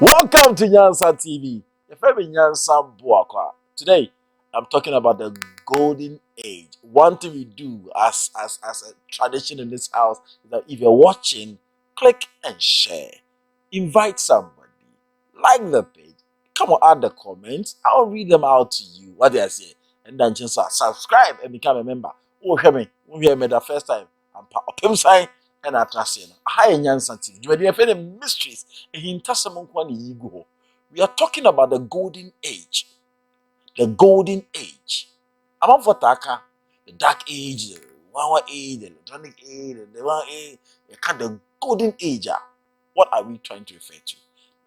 Welcome to Nyansa TV. If I'm Nyansa Buakwa, today I'm talking about the golden age. One thing we do as a tradition in this house is that if you're watching, click and share. Invite somebody. Like the page. Come on, add the comments. I'll read them out to you. What they say. And then just subscribe and become a member. Oh, hear me. When you hear me the first time, I'm part of sign and I trust you. Hi, Nyansa TV. You are the mysteries. We are talking about the golden age. The golden age. I'm for Taka, the dark age, the one age, the electronic age, the one age, the golden age. What are we trying to refer to?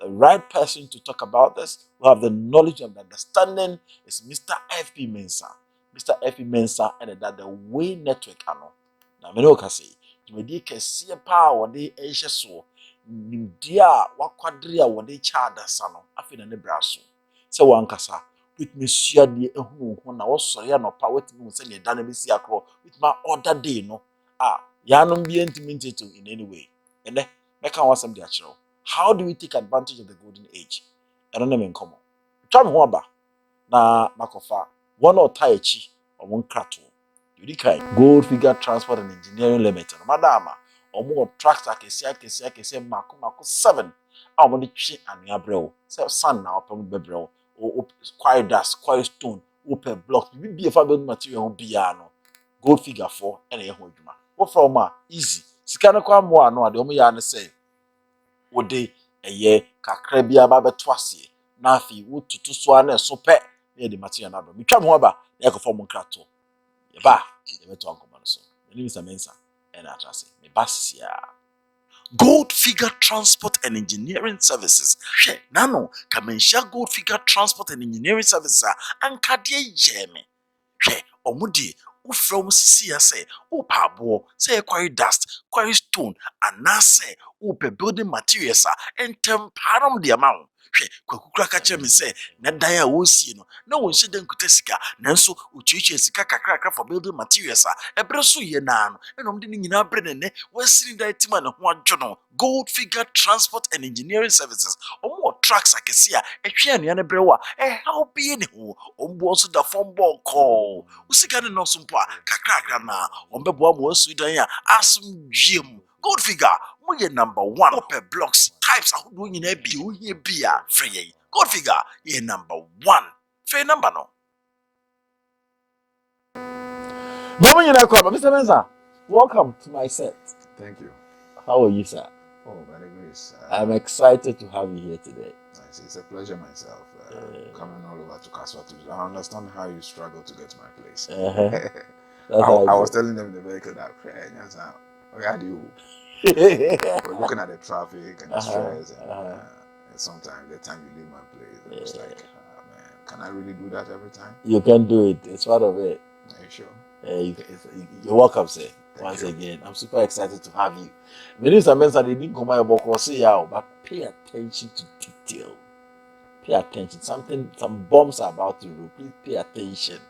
The right person to talk about this, who have the knowledge and understanding, is Mr. F.P. Mensah. Mr. F.P. Mensah and that the way network. Now, I can say, you may see a power they Asia so. Nimdia wakwadri a wode chada sano afi na ne braso se wankasa with me share de ehu ho na wo sori ya no pa wetimi se ne da na besi akro with my other day no ya no bi entimi nteto in any way ene make an wasam de akiro. How do we take advantage of the golden age? Eno na me nkomo twa me ho aba na makofa one or tie echi omon krato yudi Gold Figure Transport and Engineering Limited madama omo tractor kesi mako 7 a omo de twe anua brɛw sɛ san na opam bebrɛw o quarry dust quarry stone open block bi fa building material ho bia no Gold Figure for na ye ho adwuma wo from easy sika no kwa mo ano ade omo ya ne sɛ wo de eye kakra bia ba beto ase na afi wo tutu so na so pɛ na de material na do metwa me ho aba na ekofo mo nkrato yeba yebeto ankomo no so my name is Mensah and I trust me basis Gold Figure Transport and Engineering Services. She nano kamensha Gold Figure Transport and Engineering Services ankade yeme. She omudi ufrom sisi ya se upa abo se quarry dust, quarry stone, anase upe building materials entemparam di amount. She kwakukura ka kire me se na dan a wo sie no na wo hye den kuta sika nanso uchichi sika kakra for building materials ebre so ye na no enom de ni nyina bre ne wasiri da etima ne ho adwo no Gold Figure Transport and Engineering Services omo trucks akese a ehwe anua ne bre wa how be ne ho ombo so da form ball call usika ne no so mpo a kakra na ombebo am wasu dan a asum dwiem Gold Figure moye number 1 open blocks types ahodo nyina bi o hie bia free Gold Figure ye number 1 free number no Mr. Mensah, welcome to my set. Thank you. How are you, sir? Oh, by the grace. I'm excited to have you here today. It's a pleasure myself. Coming all over to Kaswatu. I understand how you struggle to get to my place. I was telling them in the vehicle that, where do you? We're looking at the traffic and the stress, and sometimes the time you leave my place, it was like, man, can I really do that every time? You can do it. It's part of it. Are you sure? You're welcome, sir. Once again, I'm super excited to have you. Mr. Mensah, they didn't come out about say but pay attention to detail. Pay attention. Some bombs are about to roll. Please pay attention.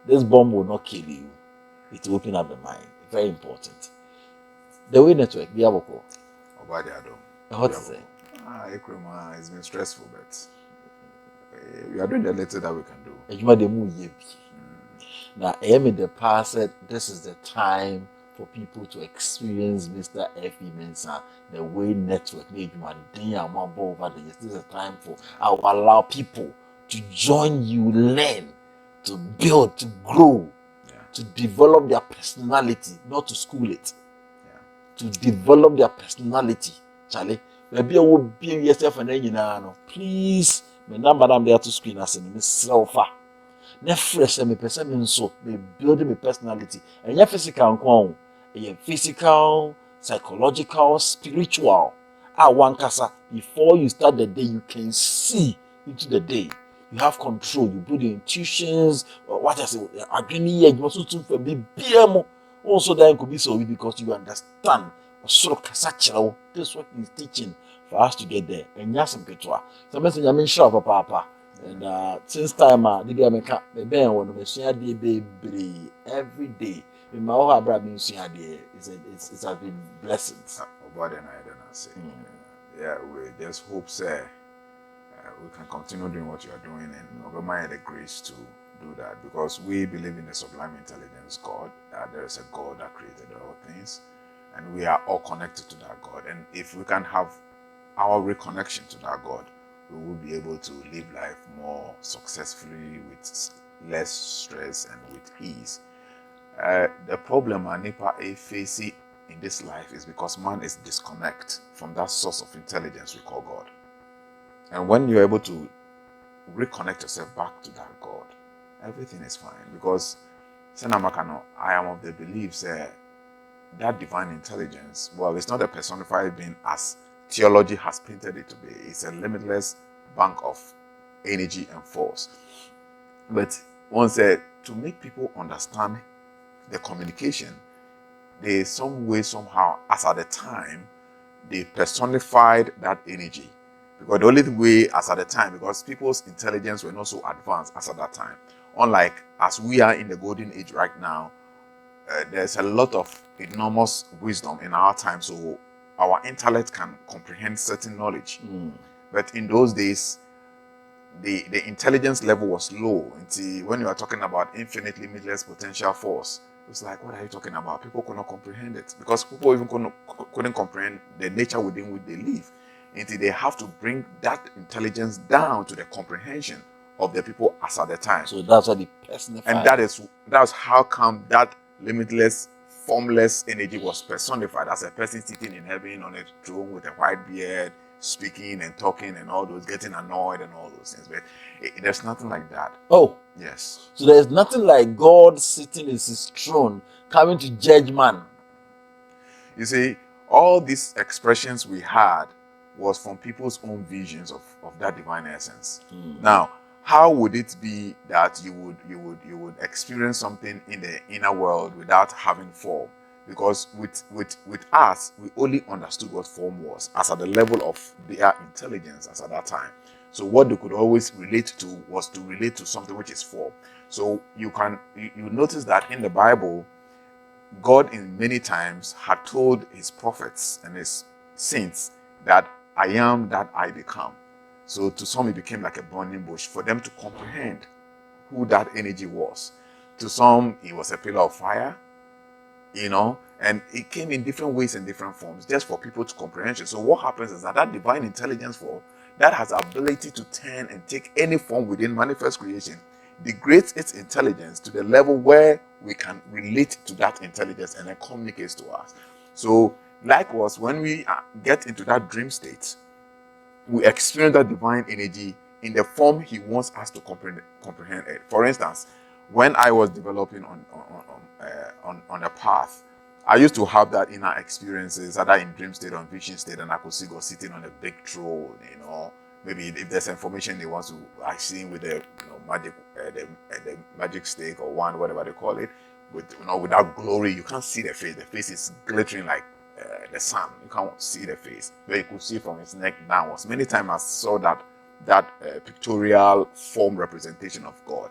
This bomb will not kill you. It will open up the mind. Very important. The way network, the Aboko. What is it? It's been stressful, but we are doing the little that we can do. Now, in the past said this is the time for people to experience Mr. F.E. Mensah, the way network this is a time for I will allow people to join you, learn, to build, to grow, to develop their personality, not to school it. To develop their personality. Charlie, maybe I will be yourself and then please, my number I'm there to screen as a myself. Na fresh me person me nso me build my personality and your physical nko your physical, psychological, spiritual one kasa before you start the day you can see into the day you have control you build your intuitions what I say adwene you also to for be BM also that could be so because you understand so kasa kyerɛw this is what he's teaching for us to get there and yasem petwa so me say nyame nhira papa. And since time, the day I make every day. In my whole it has been blessings. Yeah, we just hope, sir. we can continue doing what you are doing, and Obama had the grace to do that, because we believe in the sublime intelligence God, that there is a God that created all things, and we are all connected to that God. And if we can have our reconnection to that God, we will be able to live life more successfully, with less stress and with ease. The problem Nipa is facing in this life is because man is disconnected from that source of intelligence we call God. And when you're able to reconnect yourself back to that God, everything is fine. Because I am of the belief that divine intelligence, well, it's not a personified being as theology has painted it to be. It's a limitless bank of energy and force. But one said, to make people understand the communication, they some way, somehow, as at the time, they personified that energy. Because the only way as at the time, because people's intelligence were not so advanced as at that time. Unlike as we are in the golden age right now, there's a lot of enormous wisdom in our time, so our intellect can comprehend certain knowledge. But in those days, the intelligence level was low. Until when you are talking about infinite limitless potential force, it's like, what are you talking about? People could not comprehend it, because people even couldn't comprehend the nature within which they live, until they have to bring that intelligence down to the comprehension of the people as at the time. So that's what the personified. And that's how come that limitless, formless energy was personified as a person sitting in heaven on a throne with a white beard, speaking and talking and all those, getting annoyed and all those things. But there's nothing like that. Oh. Yes. So there's nothing like God sitting in his throne, coming to judge man. You see, all these expressions we had was from people's own visions of that divine essence. Now, how would it be that you would experience something in the inner world without having form? Because with us, we only understood what form was as at the level of their intelligence as at that time. So what they could always relate to was to relate to something which is form. So you notice that in the Bible, God in many times had told his prophets and his saints that I am that I become. So to some it became like a burning bush for them to comprehend who that energy was. To some it was a pillar of fire, and it came in different ways and different forms just for people to comprehend it. So what happens is that divine intelligence form that has ability to turn and take any form within manifest creation degrades its intelligence to the level where we can relate to that intelligence and it communicates to us. So likewise, when we get into that dream state, we experience that divine energy in the form he wants us to comprehend it. For instance, when I was developing on a path, I used to have that inner experiences, either in dream state or vision state, and I could see God sitting on a big throne. Maybe if there's information they want to actually with the magic, the magic stick or wand, whatever they call it, without glory, you can't see the face. The face is glittering like the sun. You can't see the face, but you could see from his neck downwards. Many times I saw that pictorial form representation of God.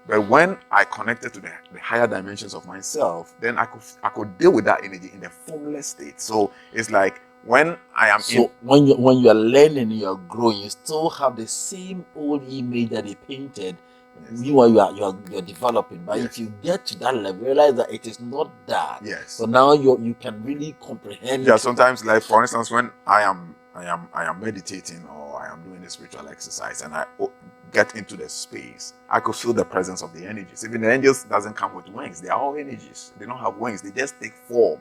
But when I connected to the higher dimensions of myself, then I could deal with that energy in the formless state. So it's like when I am when you are learning, you are growing, you still have the same old image that they painted. Yes. Meanwhile, you are developing. But yes, if you get to that level, realize that it is not that. Yes. So now you can really comprehend. Yeah. Sometimes, like for instance, when I am meditating or I am doing a spiritual exercise and I get into the space, I could feel the presence of the energies. Even the angels doesn't come with wings; they are all energies. They don't have wings; they just take form.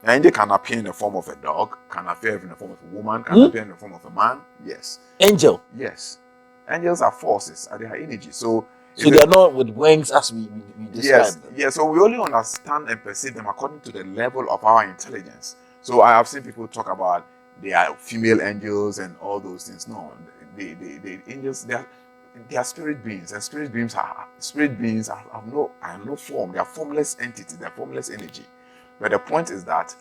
An angel can appear in the form of a dog, can appear in the form of a woman, can appear in the form of a man. Yes. Angel. Yes. Angels are forces, they are energy. So they are not with wings as we describe them. Yes. So we only understand and perceive them according to the level of our intelligence. So I have seen people talk about they are female angels and all those things. No, the angels, they are spirit beings, and spirit beings have no form. They are formless entities. They are formless energy. But the point is that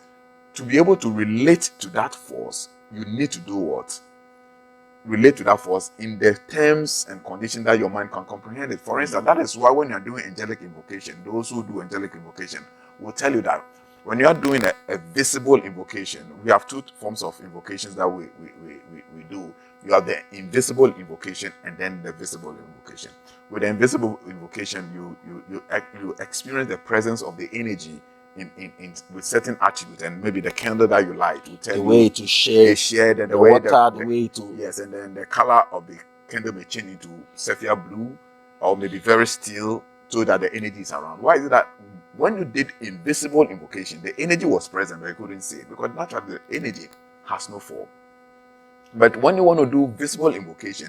to be able to relate to that force, you need to do what? Relate to that force in the terms and conditions that your mind can comprehend it. For instance, that is why when you're doing angelic invocation, those who do angelic invocation will tell you that when you are doing a visible invocation, we have two forms of invocations that we do. You have the invisible invocation and then the visible invocation. With the invisible invocation, you experience the presence of the energy in with certain attributes, and maybe the candle that you light will tell the you way to share, and the way water, the way to yes, and then the color of the candle may change into sapphire blue or maybe very still, so that the energy is around. Why is it that when you did invisible invocation, the energy was present but you couldn't see it? Because naturally the energy has no form. But when you want to do visible invocation,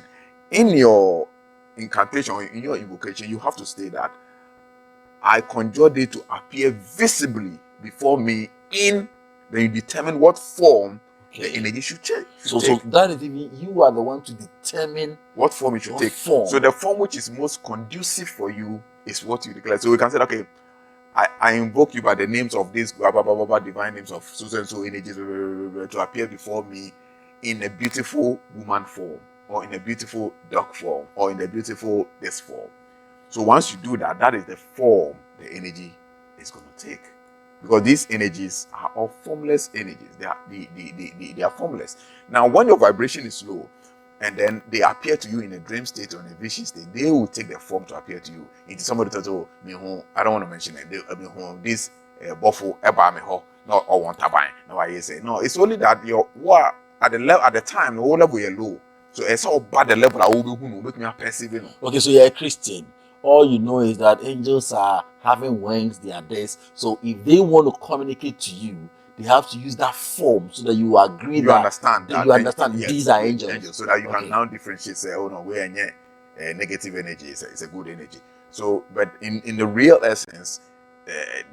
in your incantation or in your invocation, you have to state that I conjure thee to appear visibly before me in, then you determine what form the energy should take. So that is even, you are the one to determine what form it should take. Form. So the form which is most conducive for you is what you declare. So we can say, okay, I invoke you by the names of these blah, blah, blah, blah, blah, divine names of so and so energies to appear before me in a beautiful woman form, or in a beautiful dog form, or in a beautiful this form. So once you do that, that is the form the energy is going to take. Because these energies are all formless energies. They are formless. Now, when your vibration is low, and then they appear to you in a dream state or in a vision state, they will take the form to appear to you. Into somebody tells you, oh, I don't want to mention it. This buffalo eba me ho, not all one tabine. Now I say no. It's only that your what at the level at the time the whole level you're low. So it's all bad the level I will be who make me perceiving. Okay, so you're a Christian. All you know is that angels are having wings, they are this. So if they want to communicate to you, they have to use that form so that you agree you understand that you understand yes, these are angels. So that you can now differentiate, say, oh no, we're negative energy, it's a good energy. So, but in the real essence,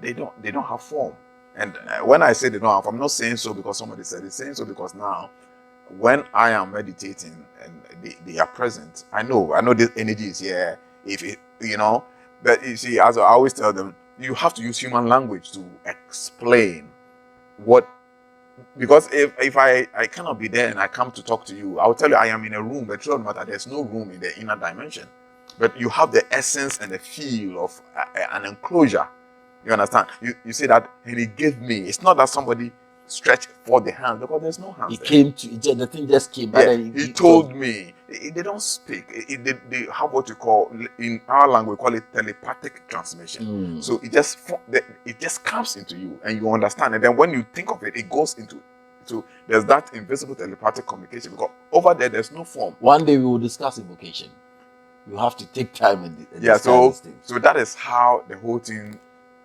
they don't have form. And when I say they don't have, I'm not saying so because somebody said it, saying so because now when I am meditating and they are present, I know this energy is here. If it, but you see, as I always tell them, you have to use human language to explain what, because if I cannot be there and I come to talk to you, I'll tell you I am in a room, but truth matter, there's no room in the inner dimension. But you have the essence and the feel of an enclosure. You understand? You say that, and he gave me. It's not that somebody stretched for the hand, because there's no hands. The thing just came. Yeah, he told me. They don't speak. They have what you call, in our language, we call it telepathic transmission. So it just comes into you and you understand. And then when you think of it, it goes into. So there's that invisible telepathic communication, because over there's no form. One day we will discuss invocation. You have to take time and discuss these things. So that is how the whole thing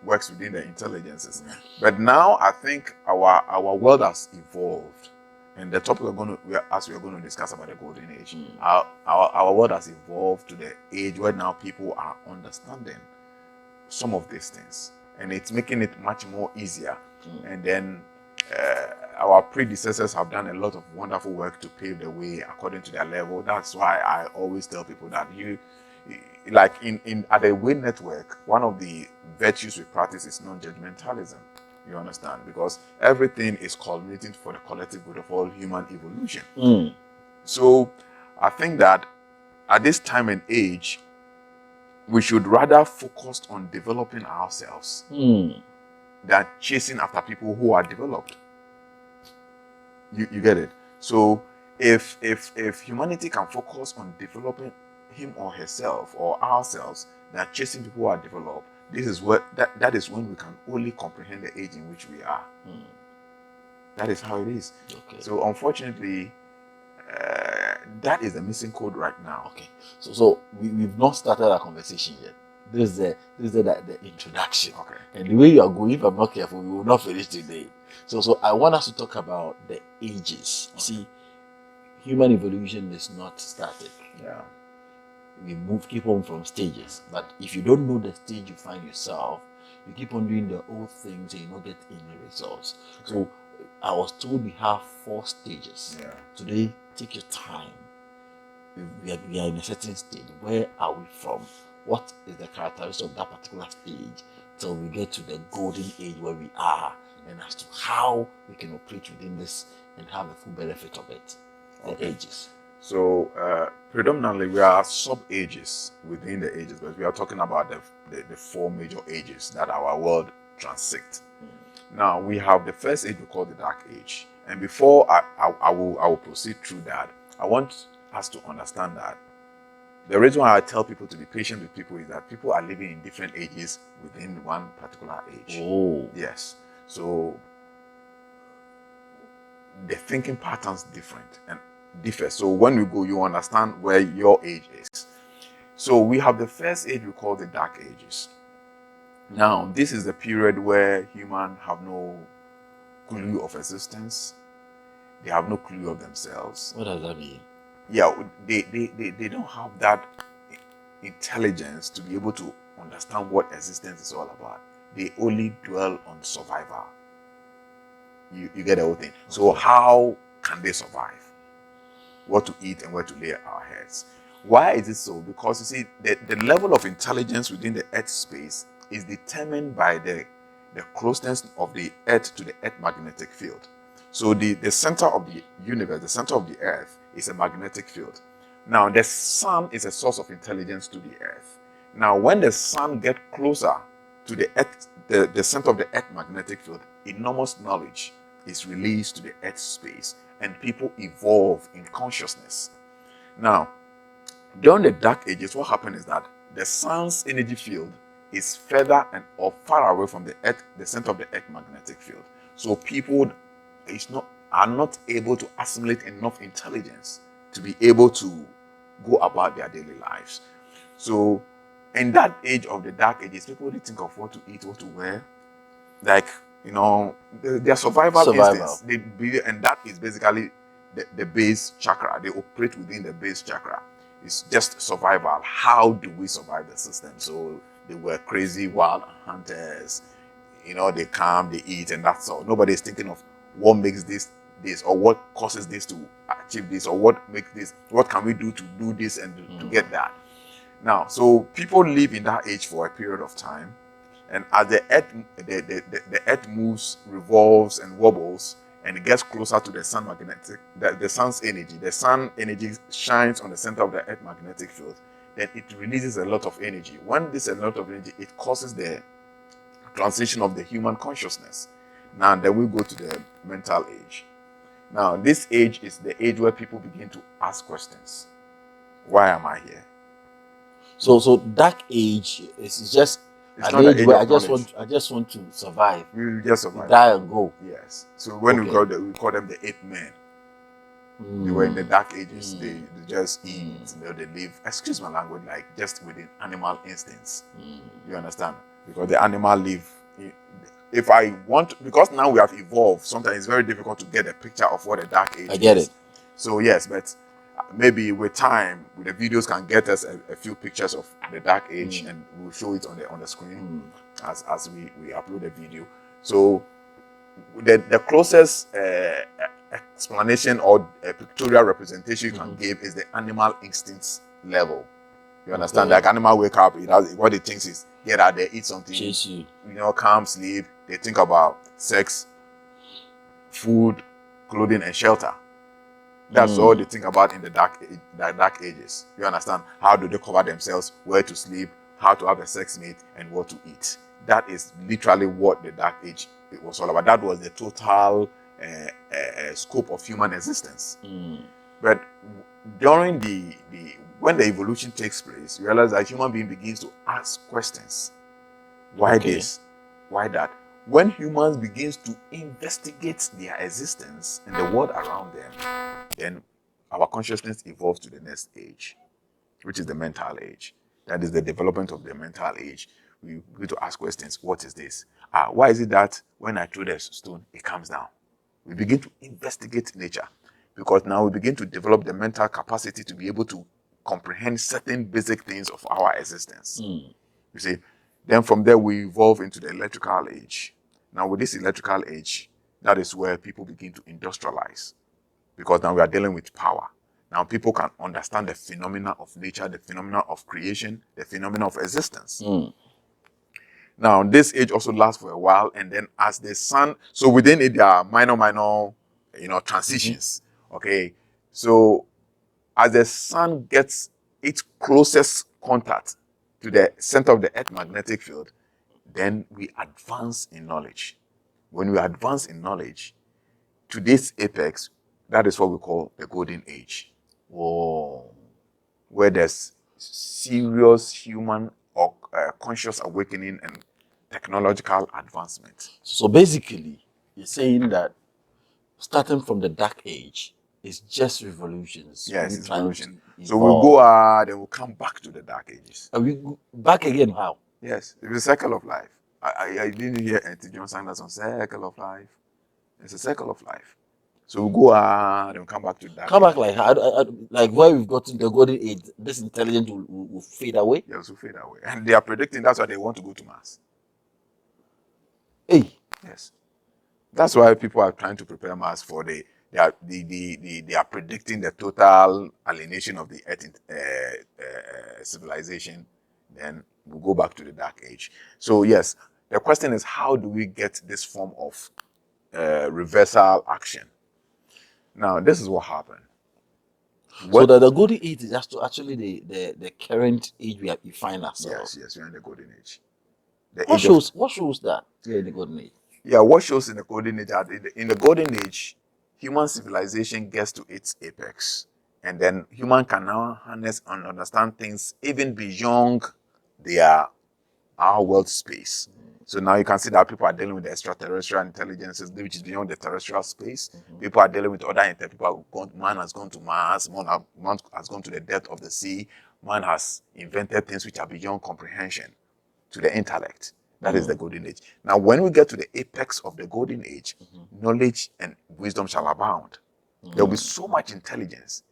works within the intelligences. But now I think our world has evolved, and the topic we are going to discuss about the golden age. Our world has evolved to the age where now people are understanding some of these things, and it's making it much more easier. And then our predecessors have done a lot of wonderful work to pave the way according to their level. That's why I always tell people that like at the Way Network, one of the virtues we practice is non-judgmentalism. You understand? Because everything is culminating for the collective good of all human evolution. So I think that at this time and age, we should rather focus on developing ourselves than chasing after people who are developed. You get it? So if humanity can focus on developing him or herself or ourselves than chasing people who are developed, this is what that is when we can only comprehend the age in which we are. That is how it is. Okay. So unfortunately, that is the missing code right now. Okay. So we've not started our conversation yet. This is the introduction. Okay. And the way you are going, if I'm not careful, we will not finish today. So I want us to talk about the ages. Okay. See, human evolution is not static. Yeah. We keep on from stages. But if you don't know the stage you find yourself, you keep on doing the old things and you don't get any results. Okay. So I was told we have 4 stages. Yeah. Today, take your time. We are in a certain stage. Where are we from? What is the characteristic of that particular stage till we get to the golden age where we are, and as to how we can operate within this and have the full benefit of it. The ages. So predominantly we are sub-ages within the ages, but we are talking about the 4 major ages that our world transits. Now we have the first age we call the Dark Age. And before I will proceed through that, I want us to understand that the reason why I tell people to be patient with people is that people are living in different ages within one particular age. Oh. Yes. So the thinking patterns different and differ. So when you go, you understand where your age is. So we have the first age we call the Dark Ages. Now, this is the period where humans have no clue of existence. They have no clue of themselves. What does that mean? Yeah, they don't have that intelligence to be able to understand what existence is all about. They only dwell on survival. You get the whole thing. Okay. So how can they survive? What to eat and where to lay our heads. Why is it so? Because you see, the level of intelligence within the Earth space is determined by the closeness of the Earth to the Earth magnetic field. So the center of the universe, the center of the Earth, is a magnetic field. Now, the sun is a source of intelligence to the Earth. Now, when the sun gets closer to the Earth, the center of the Earth magnetic field, enormous knowledge is released to the Earth space, and people evolve in consciousness. Now, during the Dark Ages, what happened is that the sun's energy field is further and or far away from the Earth, the center of the Earth magnetic field. So people are not able to assimilate enough intelligence to be able to go about their daily lives. So in that age of the Dark Ages, people only think of what to eat, what to wear, like, their survival instincts. And that is basically the base chakra. They operate within the base chakra. It's just survival. How do we survive the system? So they were crazy wild hunters. They come, they eat, and that's all. Nobody's thinking of what makes this, or what causes this to achieve this, or what makes this, what can we do to do this and to get that. Now, so people live in that age for a period of time. And as the earth moves, revolves, and wobbles, and it gets closer to the sun magnetic, the sun's energy, the sun energy shines on the center of the earth magnetic field, then it releases a lot of energy. When this a lot of energy, it causes the transition of the human consciousness. Now, then we go to the mental age. Now, this age is the age where people begin to ask questions. Why am I here? So Dark Age is just an age where I just want to survive. We just survive. Die and go. Yes. So when we call them the ape men. They were in the Dark Ages. They just eat. They live, excuse my language, like just within animal instincts. You understand? Because the animal live. If I want, because now we have evolved, sometimes it's very difficult to get a picture of what a Dark Age is. I get it. So yes, but maybe with time, the videos can get us a few pictures of the Dark Age, and we'll show it on the screen as we upload the video. So the closest explanation or a pictorial representation you can give is the animal instincts level. You understand? Like animal wake up, what it thinks is get out there, eat something, chase you. Calm, sleep. They think about sex, food, clothing, and shelter. That's all they think about in the dark ages. You understand? How do they cover themselves, where to sleep, how to have a sex mate, and what to eat. That is literally what the Dark Age was all about. That was the total scope of human existence. But during when the evolution takes place, you realize that human being begins to ask questions. Why this? Why that? When humans begins to investigate their existence and the world around them, then our consciousness evolves to the next age, which is the mental age. That is the development of the mental age. We begin to ask questions. What is this? Why is it that when I throw the stone, it comes down? We begin to investigate nature, because now we begin to develop the mental capacity to be able to comprehend certain basic things of our existence. You see, then from there we evolve into the electrical age. Now with this electrical age, that is where people begin to industrialize, because now we are dealing with power. Now people can understand the phenomena of nature, the phenomena of creation, the phenomena of existence. Now this age also lasts for a while, and then as the sun, so within it there are minor, transitions. Okay, so as the sun gets its closest contact to the center of the earth magnetic field, then we advance in knowledge. when we advance in knowledge to this apex, that is what we call the golden age. Whoa. Where there's serious human or conscious awakening and technological advancement. So basically, you're saying that starting from the dark age is just revolutions. Yes, it's revolution. So we'll go then we'll come back to the dark ages. Are we back again? How? Yes, it's a circle of life. I didn't hear John Sanderson circle of life. It's a circle of life. So we'll go then we'll come back to that. Come back like where we've gotten the golden age, this intelligence will fade away? Yes, will fade away. And they are predicting that's why they want to go to Mars. Hey. Yes. That's why people are trying to prepare Mars for they are predicting the total alienation of the Earth civilization. Then we'll go back to the dark age. So yes, the question is, how do we get this form of reversal action? Now, this is what happened. So the golden age is just actually the current age we find ourselves. Yes, we're in the golden age. What shows that we're in the golden age? Yeah, what shows in the golden age? In the golden age, human civilization gets to its apex, and then human can now harness and understand things even beyond our world space. So now you can see that people are dealing with the extraterrestrial intelligences, which is beyond the terrestrial space. People are dealing with other man has gone to Mars, man has gone to the depth of the sea, man has invented things which are beyond comprehension to the intellect. That is the golden age. Now, when we get to the apex of the golden age, knowledge and wisdom shall abound. There will be so much intelligence,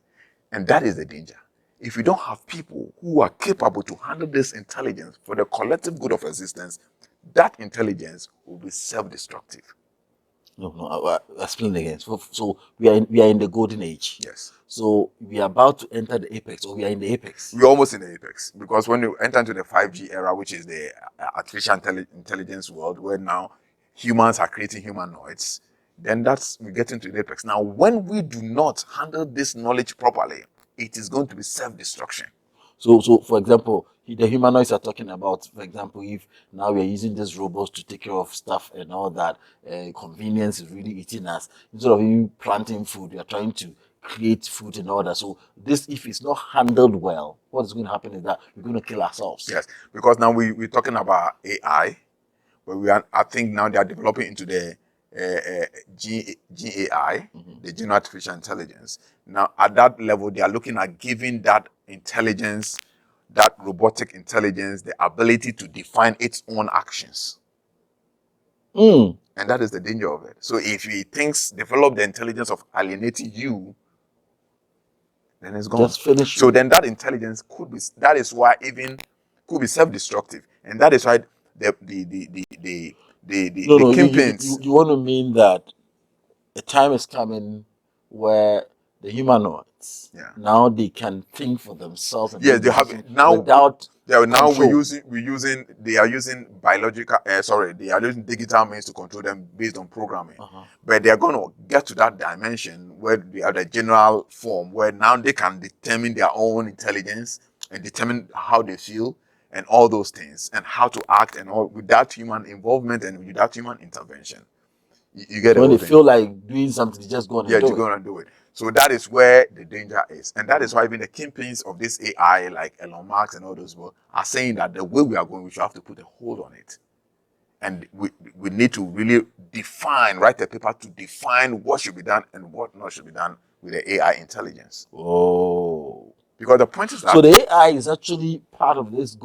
and that is the danger. If you don't have people who are capable to handle this intelligence for the collective good of existence, that intelligence will be self-destructive. No, explain again. So we are in the golden age. Yes. So we are about to enter the apex, or we are in the apex. We're almost in the apex, because when you enter into the 5G era, which is the artificial intelligence world, where now humans are creating humanoids, then we get into the apex. Now, when we do not handle this knowledge properly, it is going to be self-destruction. So for example, the humanoids are talking about, for example, if now we are using these robots to take care of stuff and all that, convenience is really eating us. Instead of you planting food, we are trying to create food and all that. So this, if it's not handled well, what is going to happen is that we're going to kill ourselves. Yes, because now we're talking about AI, but I think now they are developing into the GAI, the general artificial intelligence. Now, at that level, they are looking at giving that intelligence, that robotic intelligence, the ability to define its own actions. And that is the danger of it. So if he develop the intelligence of alienating you, then it's gone. Just finish. So then that intelligence could be self-destructive. And that is why the kingpins. You want to mean that a time is coming where the humanoids now they can think for themselves. And yes, they have now without. They are using biological. They are using digital means to control them based on programming. But they are going to get to that dimension where they are the general form, where now they can determine their own intelligence and determine how they feel and all those things and how to act and all without human involvement and without human intervention. You get it. When they feel like doing something, just go on and do it. You're going to do it. So that is where the danger is. And that is why even the kingpins of this AI, like Elon Musk and all those people, are saying that the way we are going, we should have to put a hold on it. And we need to really write a paper to define what should be done and what not should be done with the AI intelligence. Oh. Because the point is that... So the AI is actually part of this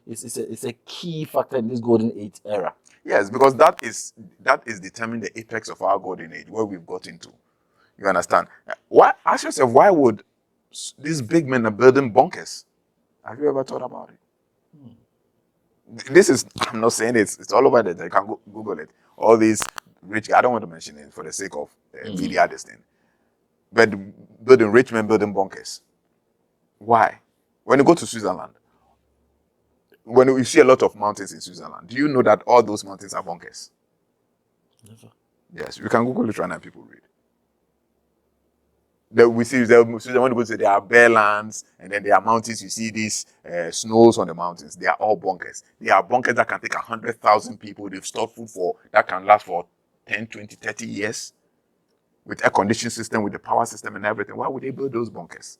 it's a key factor in this golden age era. Yes, because that is determining the apex of our golden age, where we've got into. You understand? Ask yourself, why would these big men are building bunkers? Have you ever thought about it? This is, I'm not saying it's all over there. You can Google it. All these rich guys, I don't want to mention it for the sake of media, this thing. But rich men building bunkers. Why? When you go to Switzerland, when you see a lot of mountains in Switzerland, do you know that all those mountains are bunkers? Never. Yes, you can Google it right now, people read. We see when you go to there are bare lands and then there are mountains. You see these snows on the mountains. They are all bunkers. They are bunkers that can take 100,000 people. They've stored food that can last for 10, 20, 30 years with air conditioning system, with the power system and everything. Why would they build those bunkers?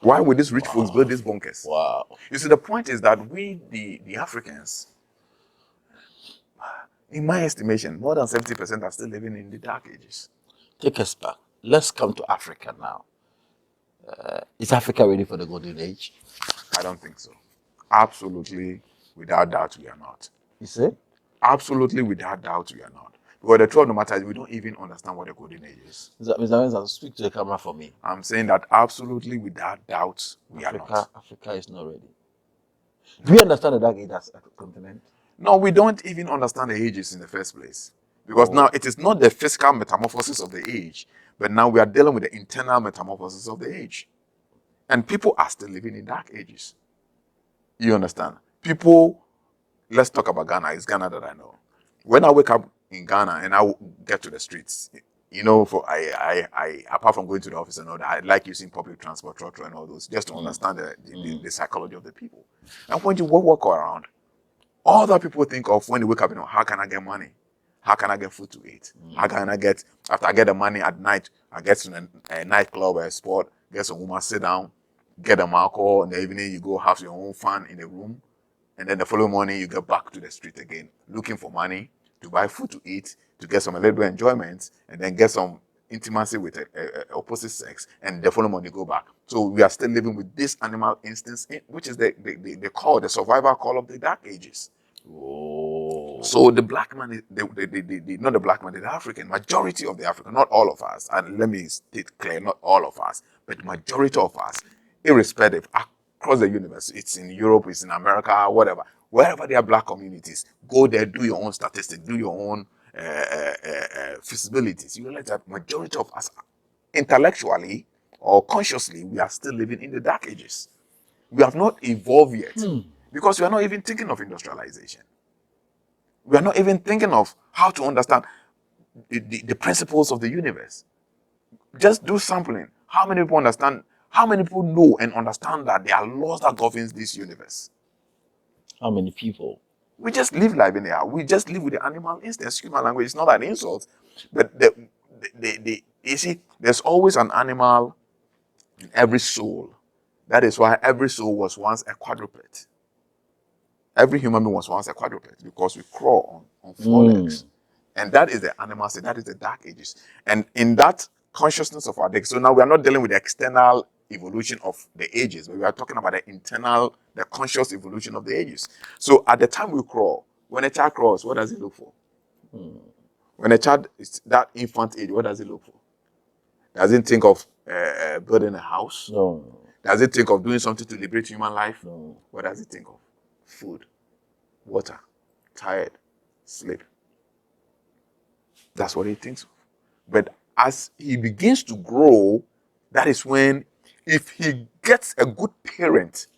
Why would these rich folks build these bunkers? Wow. You see, the point is that we, the Africans, in my estimation, more than 70% are still living in the dark ages. Take us back. Let's come to Africa now. Is Africa ready for the golden age? I don't think so. Absolutely, without doubt, we are not. You see? Absolutely, without doubt, we are not. Because the truth of the matter is, we don't even understand what the golden age is. Mr. Winston, speak to the camera for me. I'm saying that absolutely, without doubt, we are not. Africa is not ready. Do we understand the dark age as a continent? No, we don't even understand the ages in the first place. Because now it is not the physical metamorphosis of the age, but now we are dealing with the internal metamorphosis of the age. And people are still living in dark ages. You understand? People, let's talk about Ghana. It's Ghana that I know. When I wake up in Ghana and I get to the streets, you know, I apart from going to the office and all that, I like using public transport, trotro and all those, just to understand the psychology of the people. And when you walk around, all that people think of when they wake up, you know, how can I get money? How can I get food to eat? How can I get, after I get the money at night, I get to a nightclub or a sport, get some woman, sit down, get them alcohol, in the evening you go have your own fun in the room, and then the following morning you get back to the street again, looking for money to buy food to eat, to get some a little enjoyment, and then get some intimacy with a opposite sex, and the following morning you go back. So we are still living with this animal instincts, which is the call, the survival call of the dark ages. Oh. So the black man, not the black man, the African, majority of the African, not all of us, and let me state clear, not all of us, but the majority of us, irrespective, across the universe, it's in Europe, it's in America, whatever, wherever there are black communities, go there, do your own statistics, do your own feasibilities. You realize that majority of us, intellectually or consciously, we are still living in the dark ages. We have not evolved yet because we are not even thinking of industrialization. We are not even thinking of how to understand the principles of the universe. Just do sampling. How many people understand? How many people know and understand that there are laws that governs this universe? How many people? We just live life in there. We just live with the animal instincts. Human language is not an insult, but you see, there's always an animal in every soul. That is why every soul was once a quadruped. Every human being was once a quadruped because we crawl on four legs. And that is the animal state, that is the dark ages. And in that consciousness of our day, so now we are not dealing with the external evolution of the ages, but we are talking about the internal, the conscious evolution of the ages. So at the time we crawl, when a child crawls, what does it look for? When a child is that infant age, what does it look for? Does it think of building a house? No. Does it think of doing something to liberate human life? No. What does it think of? Food, water, tired, sleep. That's what he thinks of. But as he begins to grow, that is when, if he gets a good parent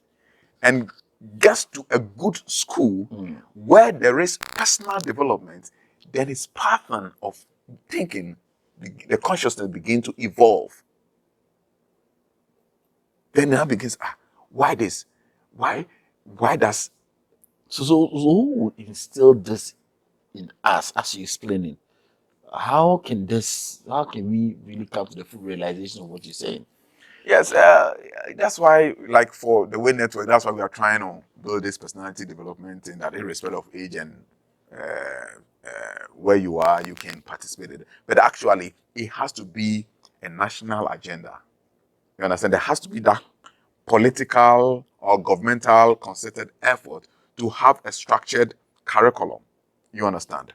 and gets to a good school where there is personal development, then his pattern of thinking, the consciousness begins to evolve. Then now begins, why this? Why does... So who would instill this in us as you're explaining? How can we really come to the full realization of what you're saying? Yes, that's why, like for the Way Network, that's why we are trying to build this personality development in that irrespective of age and where you are, you can participate in it. But actually, it has to be a national agenda. You understand? There has to be that political or governmental concerted effort to have a structured curriculum. You understand?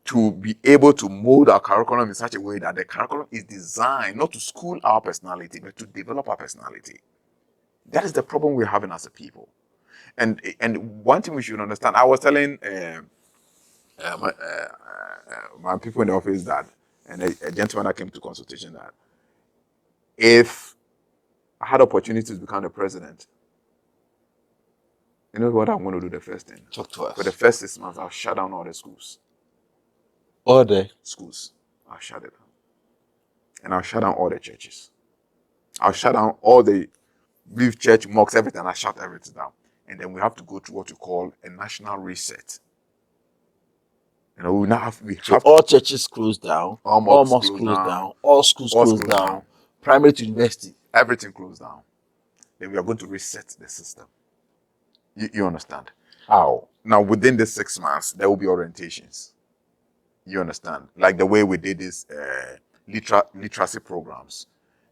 To be able to mold our curriculum in such a way that the curriculum is designed not to school our personality, but to develop our personality. That is the problem we're having as a people. And one thing we should understand, I was telling my people in the office that, and a gentleman that came to consultation, that if I had opportunity to become the president, you know what I'm going to do the first thing? Talk to us. For the first 6 months, I'll shut down all the schools. All the schools. I'll shut it down. And I'll shut down all the churches. I'll shut down all the belief church, mosques, everything. I'll shut everything down. and then we have to go through what we call a national reset. You know, we now have all churches closed down, all mosques closed down, all schools closed down, primary to university, everything closed down. Then we are going to reset the system. You understand? How? Now, within the 6 months, there will be orientations. You understand? Like the way we did this literacy programs.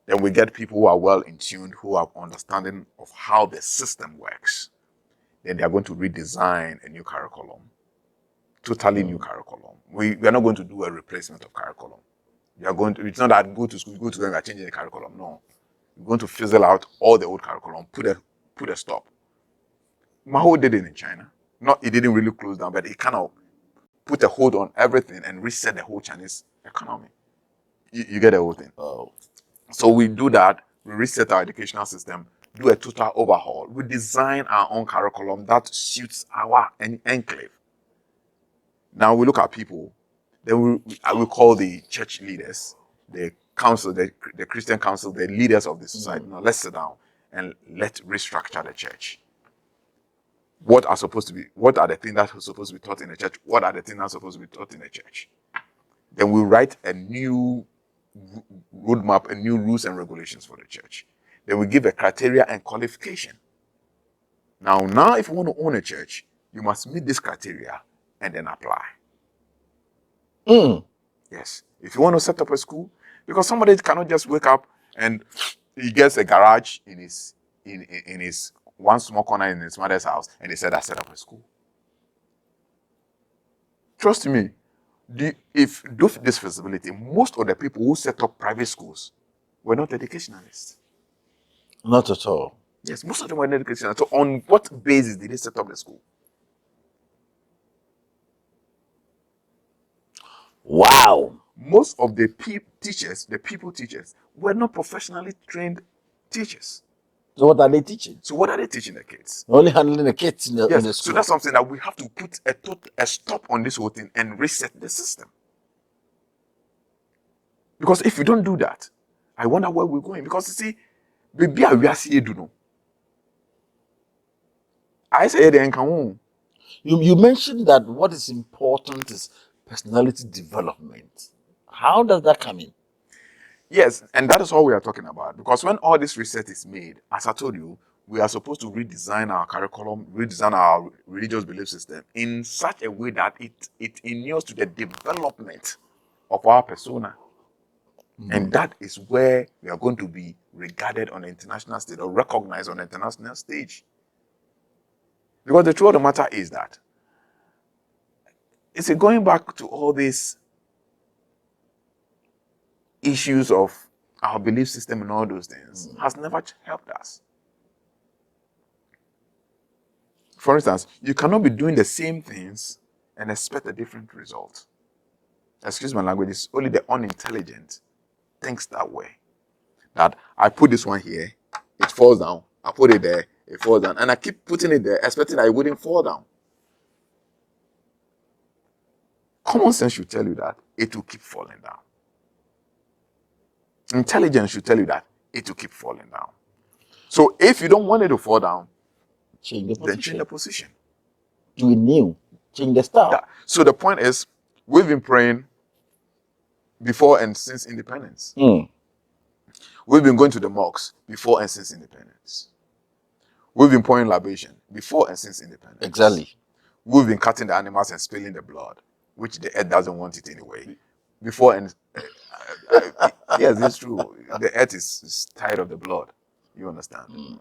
Then we get people who are well in tune, who have understanding of how the system works. Then they are going to redesign a new curriculum. Totally new curriculum. We are not going to do a replacement of curriculum. We are going to, it's not that go to school, go to them, we are changing the curriculum. No. We're going to fizzle out all the old curriculum, put a stop. Mao did it in China. It didn't really close down, but it kind of put a hold on everything and reset the whole Chinese economy. You get the whole thing. Oh. So we do that, we reset our educational system, do a total overhaul. We design our own curriculum that suits our enclave. Now we look at people, then I will call the church leaders, the council, the Christian council, the leaders of the society. Now let's sit down and let's restructure the church. What are the things that are supposed to be taught in the church? What are the things that are supposed to be taught in the church? Then we write a new roadmap, a new rules and regulations for the church. Then we give a criteria and qualification. Now, if you want to own a church, you must meet this criteria and then apply. Yes. If you want to set up a school, because somebody cannot just wake up and he gets a garage in his one small corner in his mother's house and he said, I set up a school. Trust me, if do this feasibility, most of the people who set up private schools were not educationalists. Not at all. Yes, most of them were not educationalists. So on what basis did they set up the school? Wow. Most of the people teachers, were not professionally trained teachers. So what are they teaching? So what are they teaching the kids? They're only handling the kids in the school. So that's something that we have to put a stop on this whole thing and reset the system. Because if you don't do that, I wonder where we're going. Because you see, baby, we are seeing do no. I say the you mentioned that what is important is personality development. How does that come in? Yes, and that is all we are talking about. Because when all this reset is made, as I told you, we are supposed to redesign our curriculum, redesign our religious belief system in such a way that it inures to the development of our persona. And that is where we are going to be regarded on the international stage or recognized on the international stage. Because the truth of the matter is that it's going back to all these issues of our belief system and all those things has never helped us. For instance, you cannot be doing the same things and expect a different result. Excuse my language, it's only the unintelligent thinks that way. That I put this one here, it falls down. I put it there, it falls down. And I keep putting it there, expecting that it wouldn't fall down. Common sense should tell you that it will keep falling down. Intelligence should tell you that it will keep falling down. So if you don't want it to fall down, change the position. Do it new. Change the style. Yeah. So the point is, we've been praying before and since independence. We've been going to the mosques before and since independence. We've been pouring libation before and since independence. Exactly. We've been cutting the animals and spilling the blood, which the earth doesn't want it anyway. Before and yes, it's true. The earth is tired of the blood. You understand?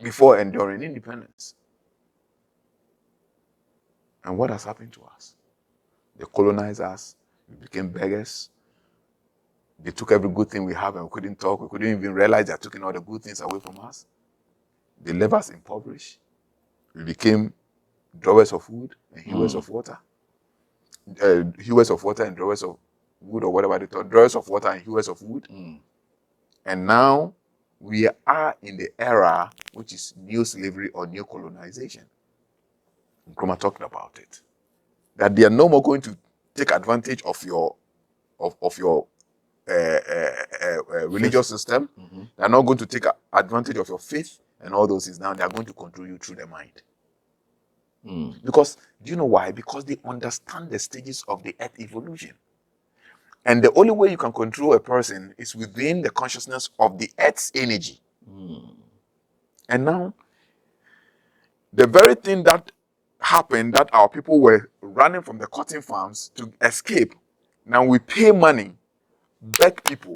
Before and during independence. And what has happened to us? They colonized us. We became beggars. They took every good thing we have and we couldn't talk. We couldn't even realize they're taking all the good things away from us. They left us impoverished. We became drawers of wood and hewers of water. Hewers of water and drawers of wood, or whatever they thought. Drawers of water and hewers of wood. And now we are in the era which is new slavery or new colonization. Nkrumah talked about it. That they are no more going to take advantage of your religious system. They are not going to take advantage of your faith. and all those things, now they are going to control you through the mind. Because, do you know why? Because they understand the stages of the earth evolution. And the only way you can control a person is within the consciousness of the earth's energy. And now, the very thing that happened, that our people were running from the cotton farms to escape, now we pay money, beg people,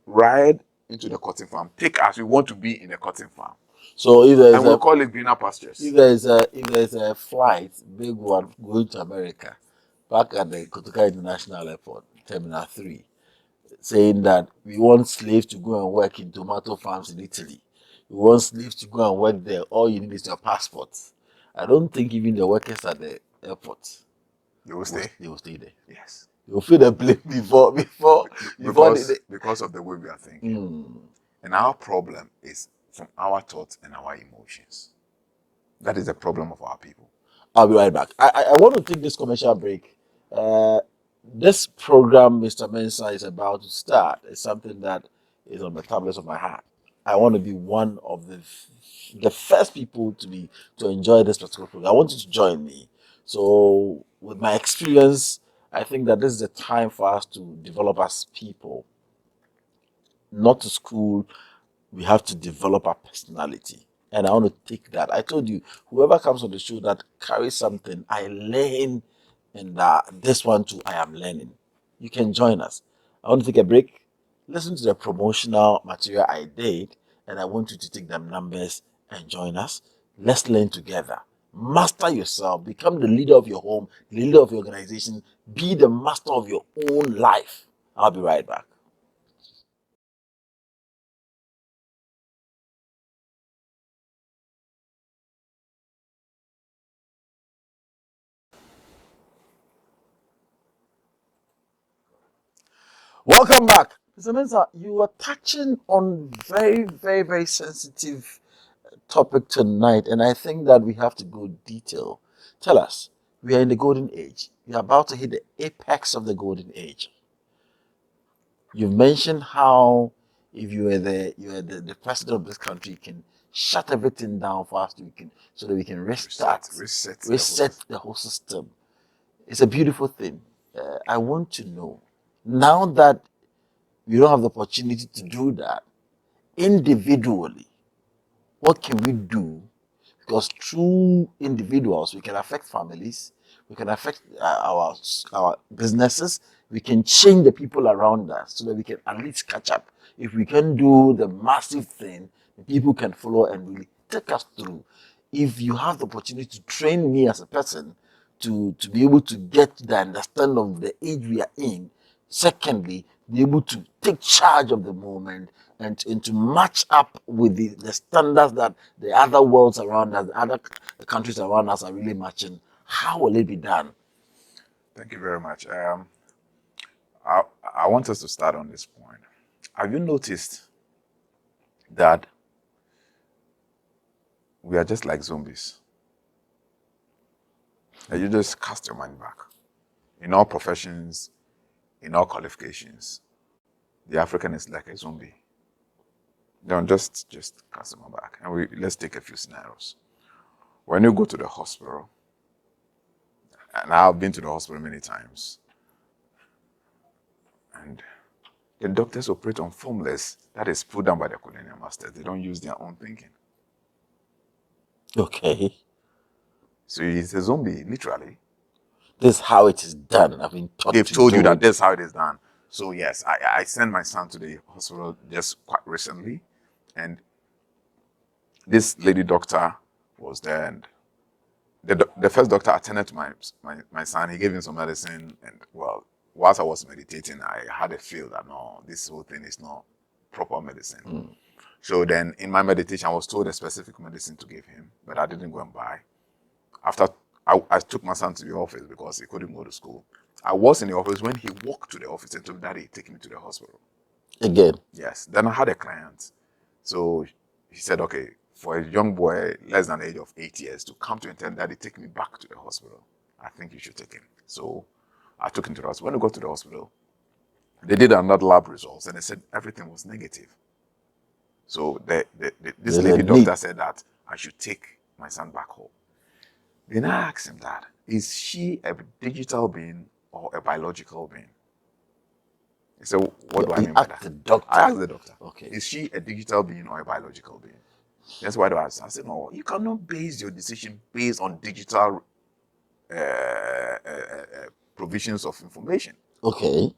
ride into the cotton farm, take us, we want to be in the cotton farm. So if there's and we'll call it greener pastures. If there's a flight, big one, going to America, back at the Kotoka International Airport, Terminal 3, saying that we want slaves to go and work in tomato farms in Italy. We want slaves to go and work there. All you need is your passport. I don't think even the workers at the airport, they will stay. They will stay there. Yes. They will feel the plane before because of the way we are thinking. And our problem is from our thoughts and our emotions. That is the problem of our people. I'll be right back. I want to take this commercial break. This program Mr. Mensah is about to start is something that is on the tablets of my heart. I want to be one of the first people to enjoy this particular program. I want you to join me. So with my experience, I think that this is the time for us to develop as people. Not to school, we have to develop our personality. And I want to take that. I told you, whoever comes on the show that carries something, I learn, and this one too, I am learning. You can join us. I want to take a break, listen to the promotional material I did, and I want you to take them numbers and join us. Let's learn together. Master yourself, become the leader of your home, the leader of your organization, be the master of your own life. I'll be right back. Welcome back. Mr. Mensah, you were touching on very, very, very sensitive topic tonight, and I think that we have to go detail. Tell us, we are in the golden age. We are about to hit the apex of the golden age. You've mentioned how if you are the president of this country, you can shut everything down for us so that we can reset the whole system. It's a beautiful thing. I want to know, now that we don't have the opportunity to do that individually, what can we do? Because through individuals, we can affect families, we can affect our businesses, we can change the people around us so that we can at least catch up. If we can do the massive thing, the people can follow and really take us through. If you have the opportunity to train me as a person to be able to get the understanding of the age we are in, secondly, be able to take charge of the moment and to match up with the standards that the other worlds around us, the other countries around us are really matching. How will it be done? Thank you very much. I want us to start on this point. Have you noticed that we are just like zombies? And you just cast your mind back. In all professions, in all qualifications, the African is like a zombie. Don't just cast them back. And let's take a few scenarios. When you go to the hospital, and I've been to the hospital many times, and the doctors operate on formulas that is put down by the colonial masters. They don't use their own thinking. Okay. So it's a zombie, literally. This is how it is done. I've been taught They've told you that this is how it is done. So yes, I sent my son to the hospital just quite recently, and this lady doctor was there, and the first doctor attended to my son. He gave him some medicine, and well, whilst I was meditating, I had a feel that no, this whole thing is not proper medicine. So then in my meditation, I was told a specific medicine to give him, but I didn't go and buy. After I took my son to the office because he couldn't go to school. I was in the office when he walked to the office and told Daddy, take me to the hospital. Again? Yes. Then I had a client. So he said, okay, for a young boy less than the age of 8 years to come to and tell Daddy, take me back to the hospital. I think you should take him. So I took him to the hospital. When we got to the hospital, they did another lab results and they said everything was negative. So this lady doctor said that I should take my son back home. Then I asked him that, is she a digital being or a biological being? He said, what do I mean by that? I asked the doctor, okay, is she a digital being or a biological being? That's why I said, no, you cannot base your decision based on digital provisions of information. Okay.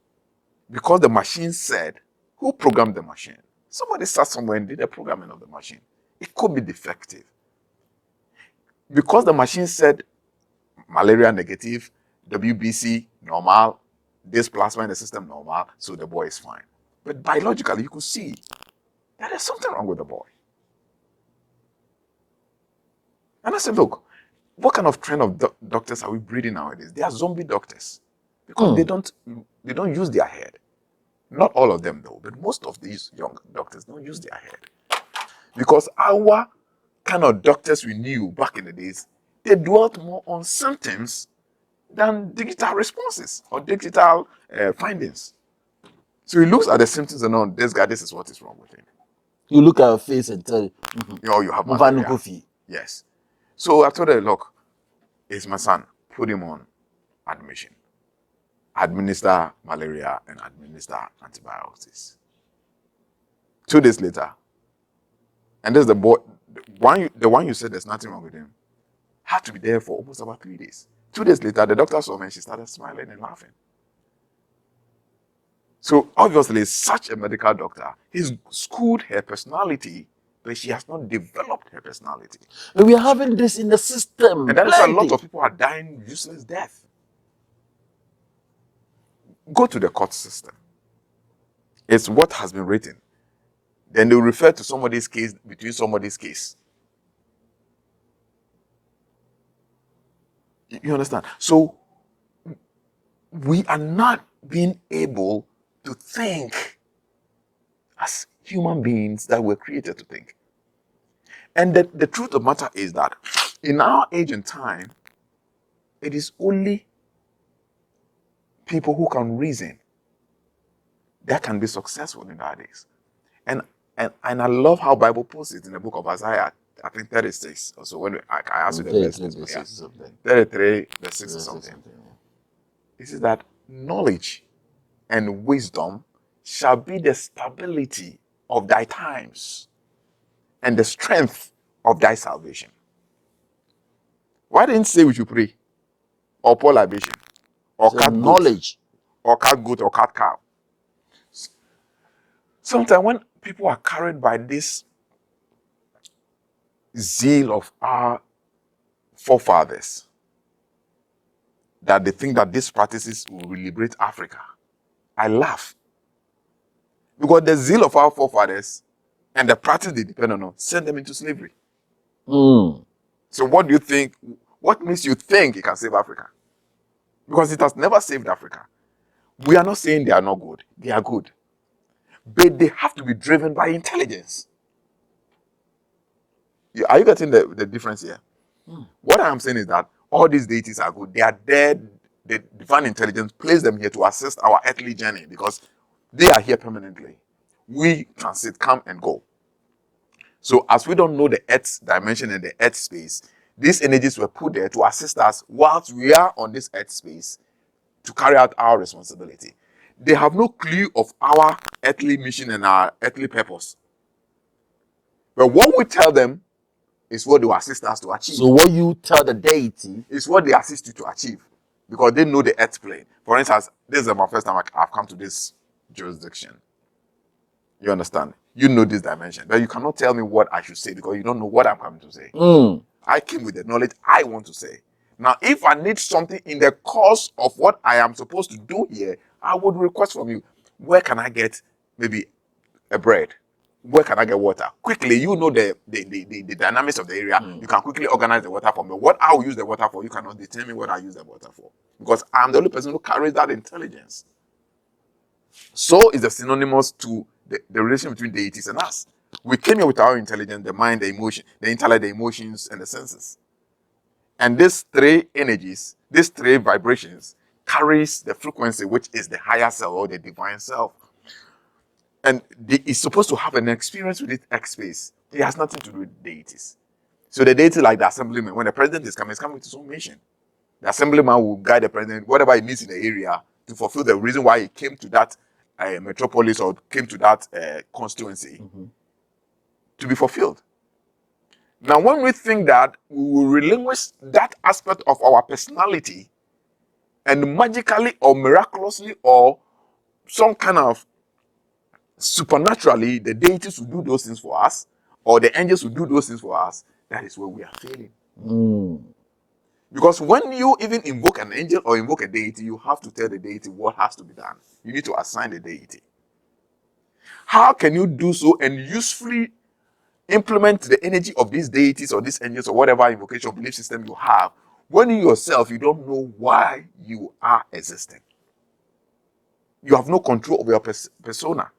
Because the machine said, who programmed the machine? Somebody sat somewhere and did the programming of the machine. It could be defective. Because the machine said malaria negative, WBC normal, this plasma in the system normal, so the boy is fine. But biologically, you could see that there's something wrong with the boy. And I said, look, what kind of trend of doctors are we breeding nowadays? They are zombie doctors. Because they don't use their head. Not all of them though, but most of these young doctors don't use their head. Because our kind of doctors we knew back in the days, they dwelt more on symptoms than digital responses or digital findings. So he looks at the symptoms and on this guy, this is what is wrong with him. You look at your face and tell you have malaria. Yes. So I told her, look, it's my son. Put him on admission. Administer malaria and administer antibiotics. 2 days later, and there's the boy, the one you said there's nothing wrong with him, had to be there for almost about 3 days. 2 days later, the doctor saw me and she started smiling and laughing. So obviously, such a medical doctor, he's schooled her personality, but she has not developed her personality. And we are having this in the system. And that is why a lot of people are dying useless death. Go to the court system. It's what has been written. Then they will refer to somebody's case between somebody's case. You understand? So we are not being able to think as human beings that were created to think. And the truth of the matter is that in our age and time, it is only people who can reason that can be successful in our days. And I love how Bible puts it in the book of Isaiah, I think 36. Also, when I asked you the verse, 33, verse 6 or something. It says that knowledge and wisdom shall be the stability of thy times and the strength of thy salvation. Why didn't say we should pray or pour libation or cut knowledge or cut goat or cut cow? Sometimes when people are carried by this zeal of our forefathers, that they think that these practices will liberate Africa, I laugh. Because the zeal of our forefathers and the practice they depend on send them into slavery. So what do you think? What makes you think it can save Africa? Because it has never saved Africa. We are not saying they are not good. They are good. But they have to be driven by intelligence. Are you getting the difference here? What I am saying is that all these deities are good. They are there. The divine intelligence placed them here to assist our earthly journey because they are here permanently. We transit, come and go. So as we don't know the earth's dimension and the earth space, these energies were put there to assist us whilst we are on this earth space to carry out our responsibility. They have no clue of our earthly mission and our earthly purpose. But what we tell them is what they will assist us to achieve. So what you tell the deity is what they assist you to achieve because they know the earth plane. For instance, this is my first time I've come to this jurisdiction. You understand? You know this dimension, but you cannot tell me what I should say because you don't know what I'm coming to say. I came with the knowledge I want to say. Now, if I need something in the course of what I am supposed to do here, I would request from you, where can I get maybe a bread? Where can I get water? Quickly, you know the dynamics of the area. You can quickly organize the water for me. What I will use the water for, you cannot determine what I use the water for. Because I'm the only person who carries that intelligence. So is the synonymous to the relation between deities and us. We came here with our intelligence, the mind, the emotion, the intellect, the emotions, and the senses. And these three energies, these three vibrations, carries the frequency, which is the higher self or the divine self. and it's supposed to have an experience with its X space. It has nothing to do with deities. So the deity, like the assemblyman, when the president is coming, it's coming with his own mission. The assemblyman will guide the president, whatever he needs in the area, to fulfill the reason why he came to that metropolis or came to that constituency to be fulfilled. Now, when we think that we will relinquish that aspect of our personality and magically or miraculously or some kind of supernaturally the deities will do those things for us or the angels will do those things for us, that is where we are failing. Because when you even invoke an angel or invoke a deity, you have to tell the deity what has to be done. You need to assign the deity. How can you do so and usefully implement the energy of these deities or these angels or whatever invocation belief system you have when you yourself, you don't know why you are existing? You have no control over your persona.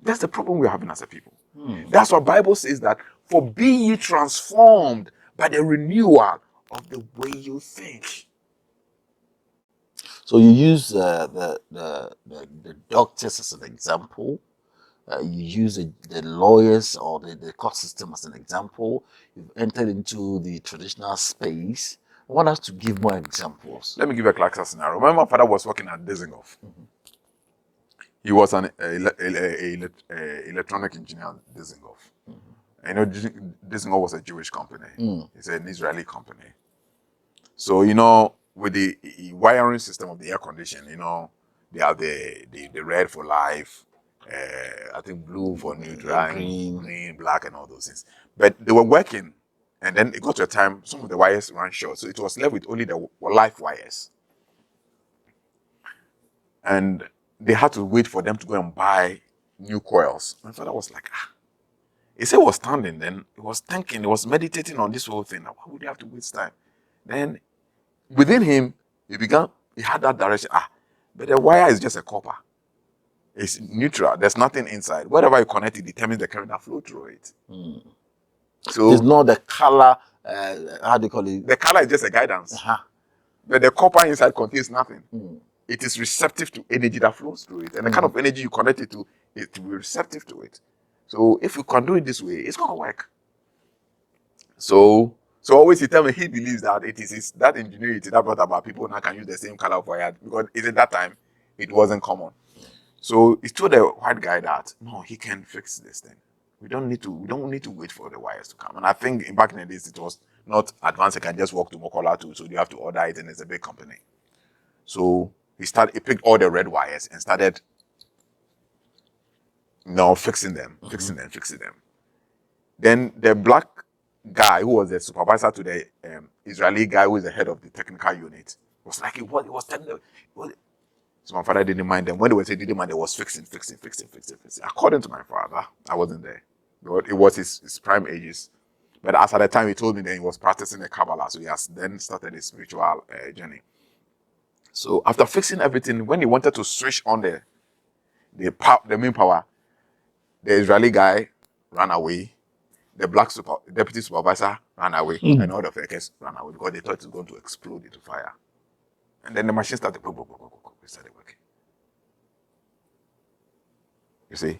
That's the problem we're having as a people. That's what Bible says, that for be ye transformed by the renewal of the way you think. So you use the doctors as an example. You use the lawyers or the court system as an example. You've entered into the traditional space. I want us to give more examples. Let me give a classic scenario. Remember, my father was working at Dizengoff. He was an electronic engineer at Dizengoff. I know Dizengoff was a Jewish company. It's an Israeli company. So, with the wiring system of the air condition, they have the red for life, I think blue for neutral, green, black, and all those things. But they were working, and then it got to a time, some of the wires ran short. So it was left with only the life wires. And they had to wait for them to go and buy new coils. My father was like, He said he was standing then, he was thinking, he was meditating on this whole thing. Why would you have to waste time? Then within him, he had that direction. But the wire is just a copper. It's neutral. There's nothing inside. Whatever you connect, it determines the current that flow through it. So it's not the color, how do you call it? The color is just a guidance. But the copper inside contains nothing. It is receptive to energy that flows through it. And the kind of energy you connect it to, it will be receptive to it. So if you can do it this way, it's going to work. So always he tell me he believes that it is that ingenuity that brought about people now can use the same color of wire, because at that time it wasn't common. So he told the white guy that no, he can fix this thing. We don't need to wait for the wires to come. And I think back in the days it was not advanced. You can just walk to Mokola too, so you have to order it, and it's a big company. So he picked all the red wires and started fixing them. Then the black guy who was the supervisor to the Israeli guy who is the head of the technical unit was like, what? He was telling them. So my father didn't mind them. When they were saying didn't mind, they was fixing. According to my father, I wasn't there. It was his prime ages. But as at the time he told me, then he was practicing the Kabbalah. So he has then started his spiritual journey. So after fixing everything, when he wanted to switch on the main power, the Israeli guy ran away. The black deputy supervisor ran away, and all the fakers ran away because they thought it was going to explode into fire. And then the machine started working. You see,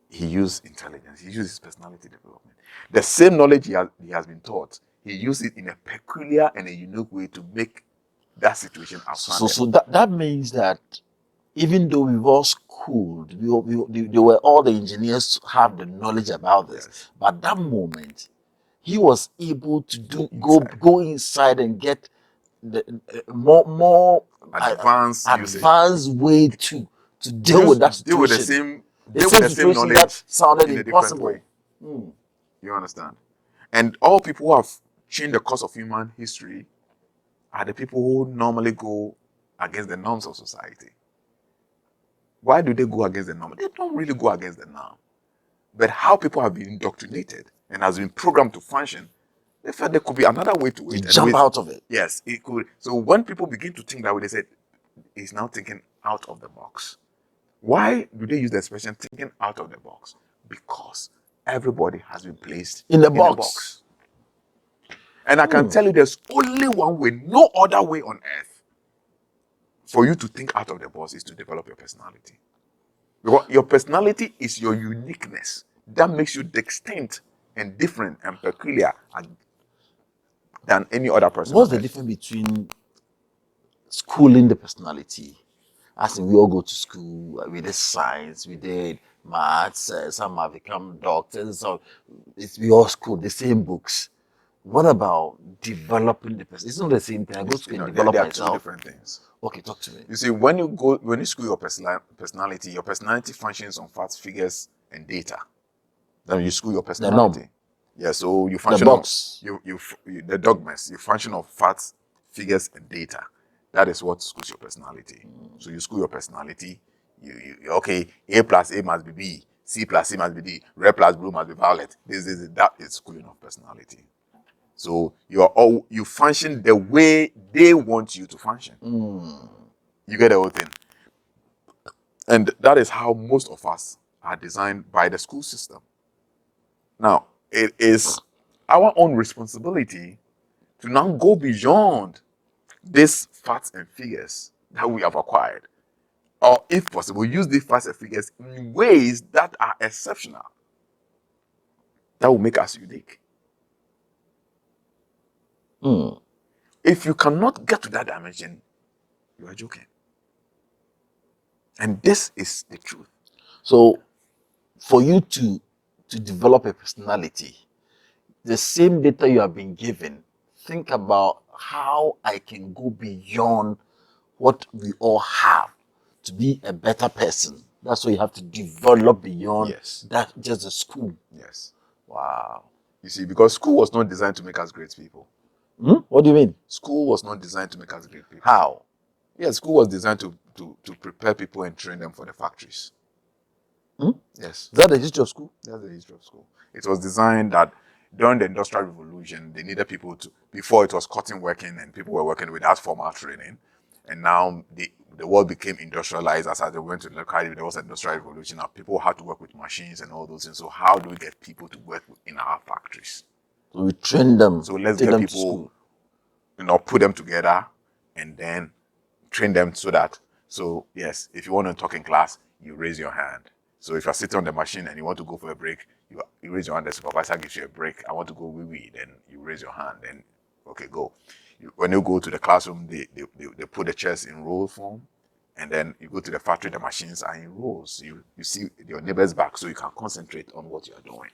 he used intelligence. He used his personality development. The same knowledge he has been taught, he used it in a peculiar and a unique way to make that situation outstanding. So that means that even though we've all schooled, they were all the engineers have the knowledge about this. Yes. But at that moment, he was able to go inside and get the more advanced way to deal with that situation. Deal with the same knowledge that sounded impossible. You understand? And all people who have changed the course of human history are the people who normally go against the norms of society. Why do they go against the norm? They don't really go against the norm. But how people have been indoctrinated and has been programmed to function, they felt there could be another way to it. Jump out of it. Yes, it could. So when people begin to think that way, they said, he's now thinking out of the box. Why do they use the expression thinking out of the box? Because everybody has been placed in the box. And I can tell you there's only one way, no other way on earth for you to think out of the box is to develop your personality. Because your personality is your uniqueness. That makes you distinct and different and peculiar than any other person. What's the difference between schooling the personality? As in, we all go to school, we did science, we did maths, some have become doctors, so we all school the same books. What about developing the person? It's not the same thing. I go to school and develop there are myself. two different things. Okay, talk to me. You see, when you school your personality functions on facts, figures, and data. Then you school your personality. Yeah, so you function the box. on the dogmas. You function on facts, figures, and data. That is what schools your personality. So you school your personality. Okay, A plus A must be B, C plus C must be D, red plus blue must be violet. That is schooling of personality. So you function the way they want you to function. You get the whole thing. And that is how most of us are designed by the school system. Now, it is our own responsibility to now go beyond these facts and figures that we have acquired. Or, if possible, use these facts and figures in ways that are exceptional, that will make us unique. If you cannot get to that dimension, you are joking. And this is the truth. So, for you to develop a personality, the same data you have been given, think about how I can go beyond what we all have to be a better person. That's why you have to develop beyond that just the school. Yes. Wow. You see, because school was not designed to make us great people. What do you mean? School was not designed to make us great people. How? Yeah, school was designed to prepare people and train them for the factories. Yes. Is that the history of school? That's the history of school. It was designed that during the Industrial Revolution, they needed people to, before it was cotton working and people were working without formal training. And now the world became industrialized as they went to the carrier. There was an industrial revolution. Now people had to work with machines and all those things. So how do we get people to work in our factories? So we train them. So let's get people, put them together and then train them so yes, if you want to talk in class, you raise your hand. So if you're sitting on the machine and you want to go for a break, you raise your hand, the supervisor gives you a break. I want to go wee-wee, then you raise your hand, then okay, go. When you go to the classroom, they put the chairs in roll form, and then you go to the factory, the machines are in rows. You see your neighbor's back, so you can concentrate on what you're doing.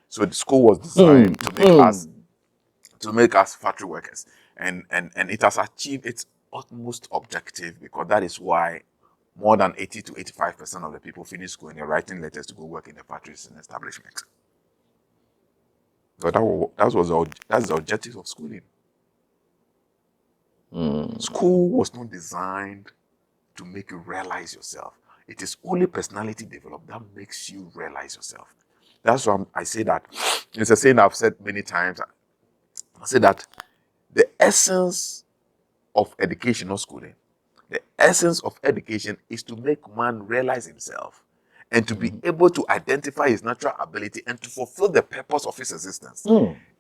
So the school was designed to make us factory workers, and it has achieved its utmost objective, because that is why more than 80 to 85% of the people finish school and they're writing letters to go work in the factories and establishments. So that's the objective of schooling. School was not designed to make you realize yourself. It is only personality developed that makes you realize yourself. That's why I say that. It's a saying I've said many times. I say that the essence of education, not schooling, the essence of education is to make man realize himself and to be able to identify his natural ability and to fulfill the purpose of his existence.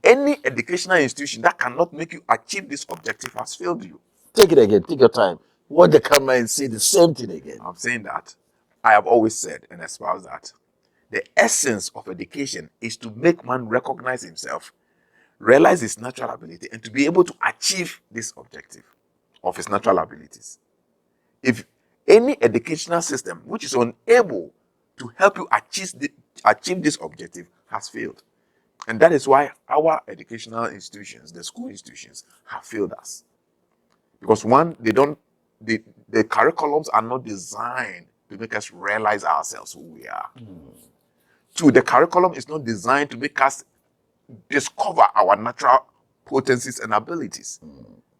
Any educational institution that cannot make you achieve this objective has failed you. Take it again. Take your time. What the camera and say the same thing again. I'm saying that I have always said and espouse that the essence of education is to make man recognize himself, realize his natural ability, and to be able to achieve this objective of his natural abilities. If any educational system which is unable to help you achieve this objective has failed. And that is why our educational institutions, the school institutions, have failed us. Because one, the curriculums are not designed to make us realize ourselves who we are. Two, the curriculum is not designed to make us discover our natural potencies and abilities.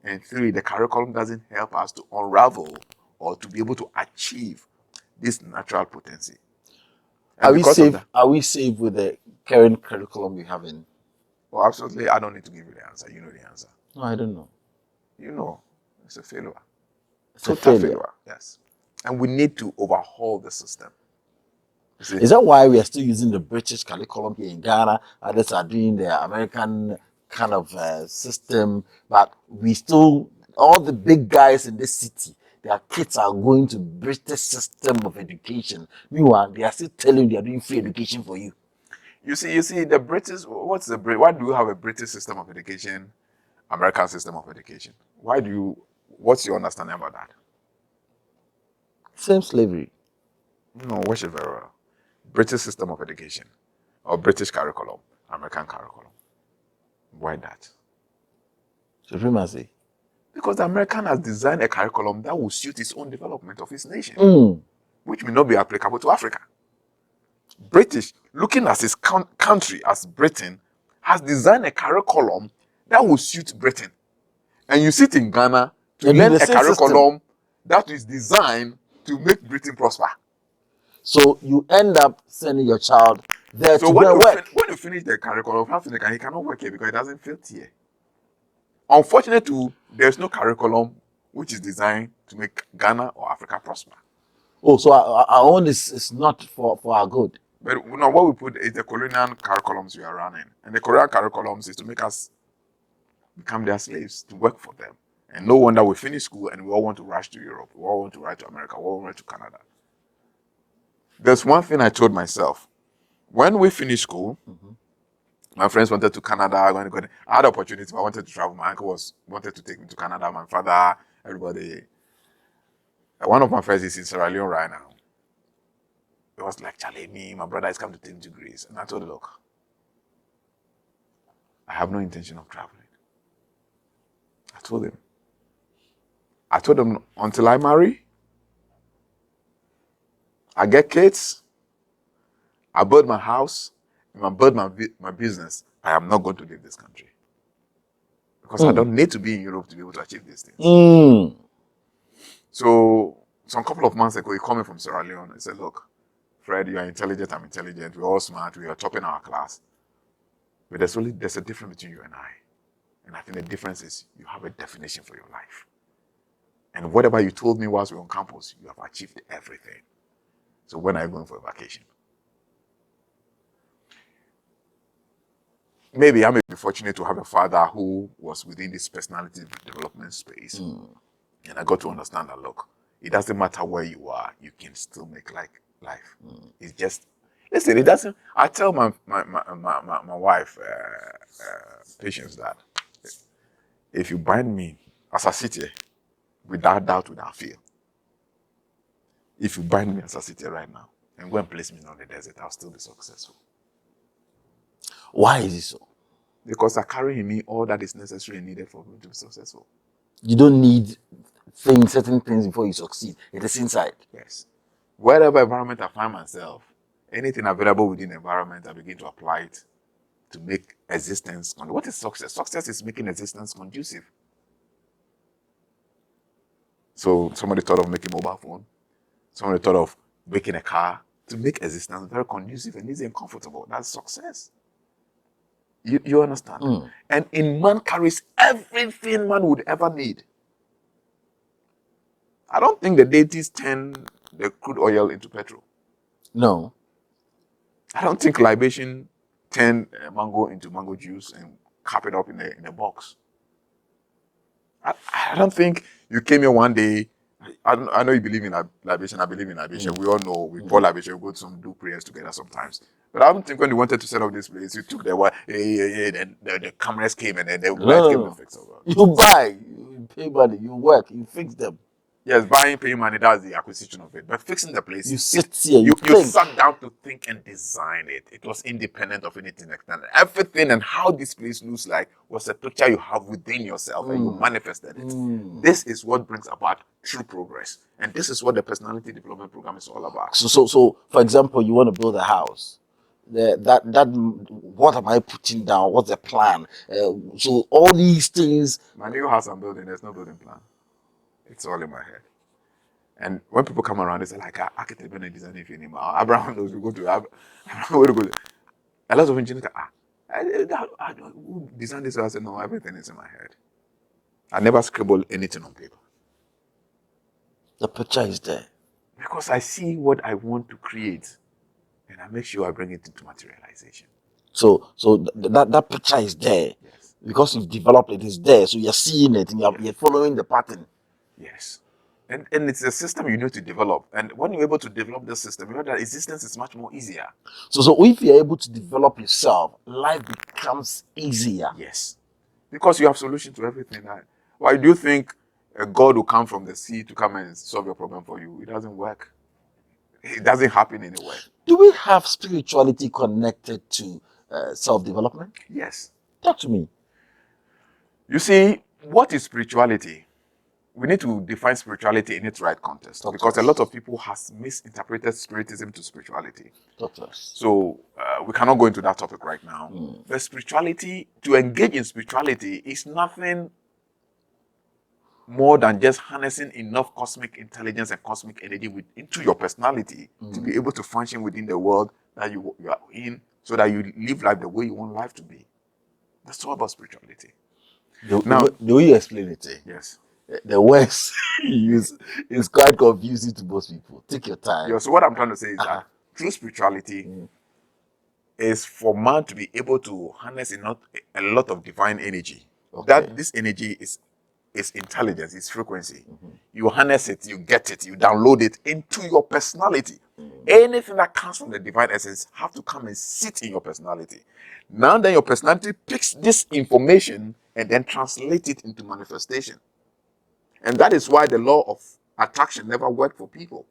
And three, the curriculum doesn't help us to unravel or to be able to achieve this natural potency. Are we safe with the current curriculum we have in? Well, absolutely. I don't need to give you the answer. You know the answer. No, I don't know. You know, it's a failure. It's a failure. Yes. And we need to overhaul the system. Is that why we are still using the British curriculum here in Ghana? Others are doing the American kind of system, but we still, all the big guys in this city, their kids are going to British system of education. Meanwhile, they are still telling you they are doing free education for you. You see, the British. Why do you have a British system of education, American system of education? What's your understanding about that? Same slavery. No, watch it very well. British system of education, or British curriculum, American curriculum. Why that? Supremacy. Because the American has designed a curriculum that will suit its own development of its nation, which may not be applicable to Africa. British, looking at his country as Britain, has designed a curriculum that will suit Britain. And you sit in Ghana to learn a curriculum that is designed to make Britain prosper. So you end up sending your child there to go work. When you finish the curriculum, he cannot work here because it doesn't fit here. Unfortunately, there's no curriculum which is designed to make Ghana or Africa prosper. Oh, so our own is not for our good. But what we put is the colonial curriculums we are running. And the colonial curriculums is to make us become their slaves, to work for them. And no wonder we finish school and we all want to rush to Europe. We all want to rush to America. We all want to Canada. There's one thing I told myself. When we finished school, my friends wanted to Canada. I had opportunity. I wanted to travel. My uncle wanted to take me to Canada. My father, everybody. One of my friends is in Sierra Leone right now. It was like, Charlie, my brother is coming to take me to Greece. And I told him, look, I have no intention of traveling. I told him, until I marry, I get kids, I build my house, and I build my business, I am not going to leave this country. Because I don't need to be in Europe to be able to achieve these things. So, some couple of months ago, he called me from Sierra Leone and said, look, Fred, you are intelligent, I'm intelligent, we're all smart, we are topping our class. But there's a difference between you and I. And I think the difference is you have a definition for your life. And whatever you told me whilst we were on campus, you have achieved everything. So when are you going for a vacation? Maybe I may be fortunate to have a father who was within this personality development space. And I got to understand that, look, it doesn't matter where you are, you can still make life. It's just, listen, it doesn't, I tell my wife, Patience, that if you bind me as I sit here, without doubt, without fear, if you bind me as I sit here right now and go and place me on the desert, I'll still be successful. Why is it so? Because I carry in me all that is necessary and needed for me to be successful. You don't need certain things before you succeed. It is inside. Yes. Wherever environment I find myself, anything available within the environment, I begin to apply it to make existence. What is success? Success is making existence conducive. So somebody thought of making a mobile phone. Somebody thought of making a car to make existence very conducive and easy and comfortable. That's success. You understand? And in man carries everything man would ever need. I don't think the deities turn the crude oil into petrol. No. I don't think libation turned mango into mango juice and cap it up in a box. I don't think you came here one day. I know you believe in libation. I believe in libation. We all know we pour libation. We go to do prayers together sometimes. But I don't think when you wanted to set up this place, you took then the cameras came and then the lights came to fix it. You buy, you pay money, you work, you fix them. Yes, buying, paying money, that's the acquisition of it. But fixing the place, you sit here, you sat down to think and design it. It was independent of anything external. Everything and how this place looks like was a picture you have within yourself and you manifested it. This is what brings about true progress. And this is what the personality development program is all about. So for example, you want to build a house. What am I putting down? What's the plan? So all these things. My new house I'm building, there's no building plan. It's all in my head. And when people come around, they say, like, architect when I design anything anymore. Abraham knows we go to Abraham. Where to go? A lot of engineers I who designed this? I said, no, everything is in my head. I never scribble anything on paper. The picture is there. Because I see what I want to create. And I make sure I bring it into materialization. So that picture is there. Yes. Because you've developed it, it's there. So you're seeing it and you're following the pattern. Yes. And it's a system you need to develop. And when you're able to develop the system, you know that existence is much more easier. So if you're able to develop yourself, life becomes easier. Yes. Because you have solution to everything. Why do you think a God will come from the sea to come and solve your problem for you? It doesn't work. It doesn't happen anywhere. Do we have spirituality connected to self-development? Yes. Talk to me. You see, what is spirituality? We need to define spirituality in its right context, because a lot of people has misinterpreted spiritism to spirituality. So we cannot go into that topic right now. But spirituality, to engage in spirituality, is nothing more than just harnessing enough cosmic intelligence and cosmic energy into your personality to be able to function within the world that you are in, so that you live life the way you want life to be. That's all about spirituality. The way you explain it, yes, the words you use is quite confusing to most people. Take your time. Yeah, so what I'm trying to say is that true spirituality is for man to be able to harness a lot of divine energy. That this energy is intelligence, it's frequency. You harness it, you get it, you download it into your personality. Anything that comes from the divine essence have to come and sit in your personality. Now then your personality picks this information and then translate it into manifestation. And that is why the law of attraction never worked for people.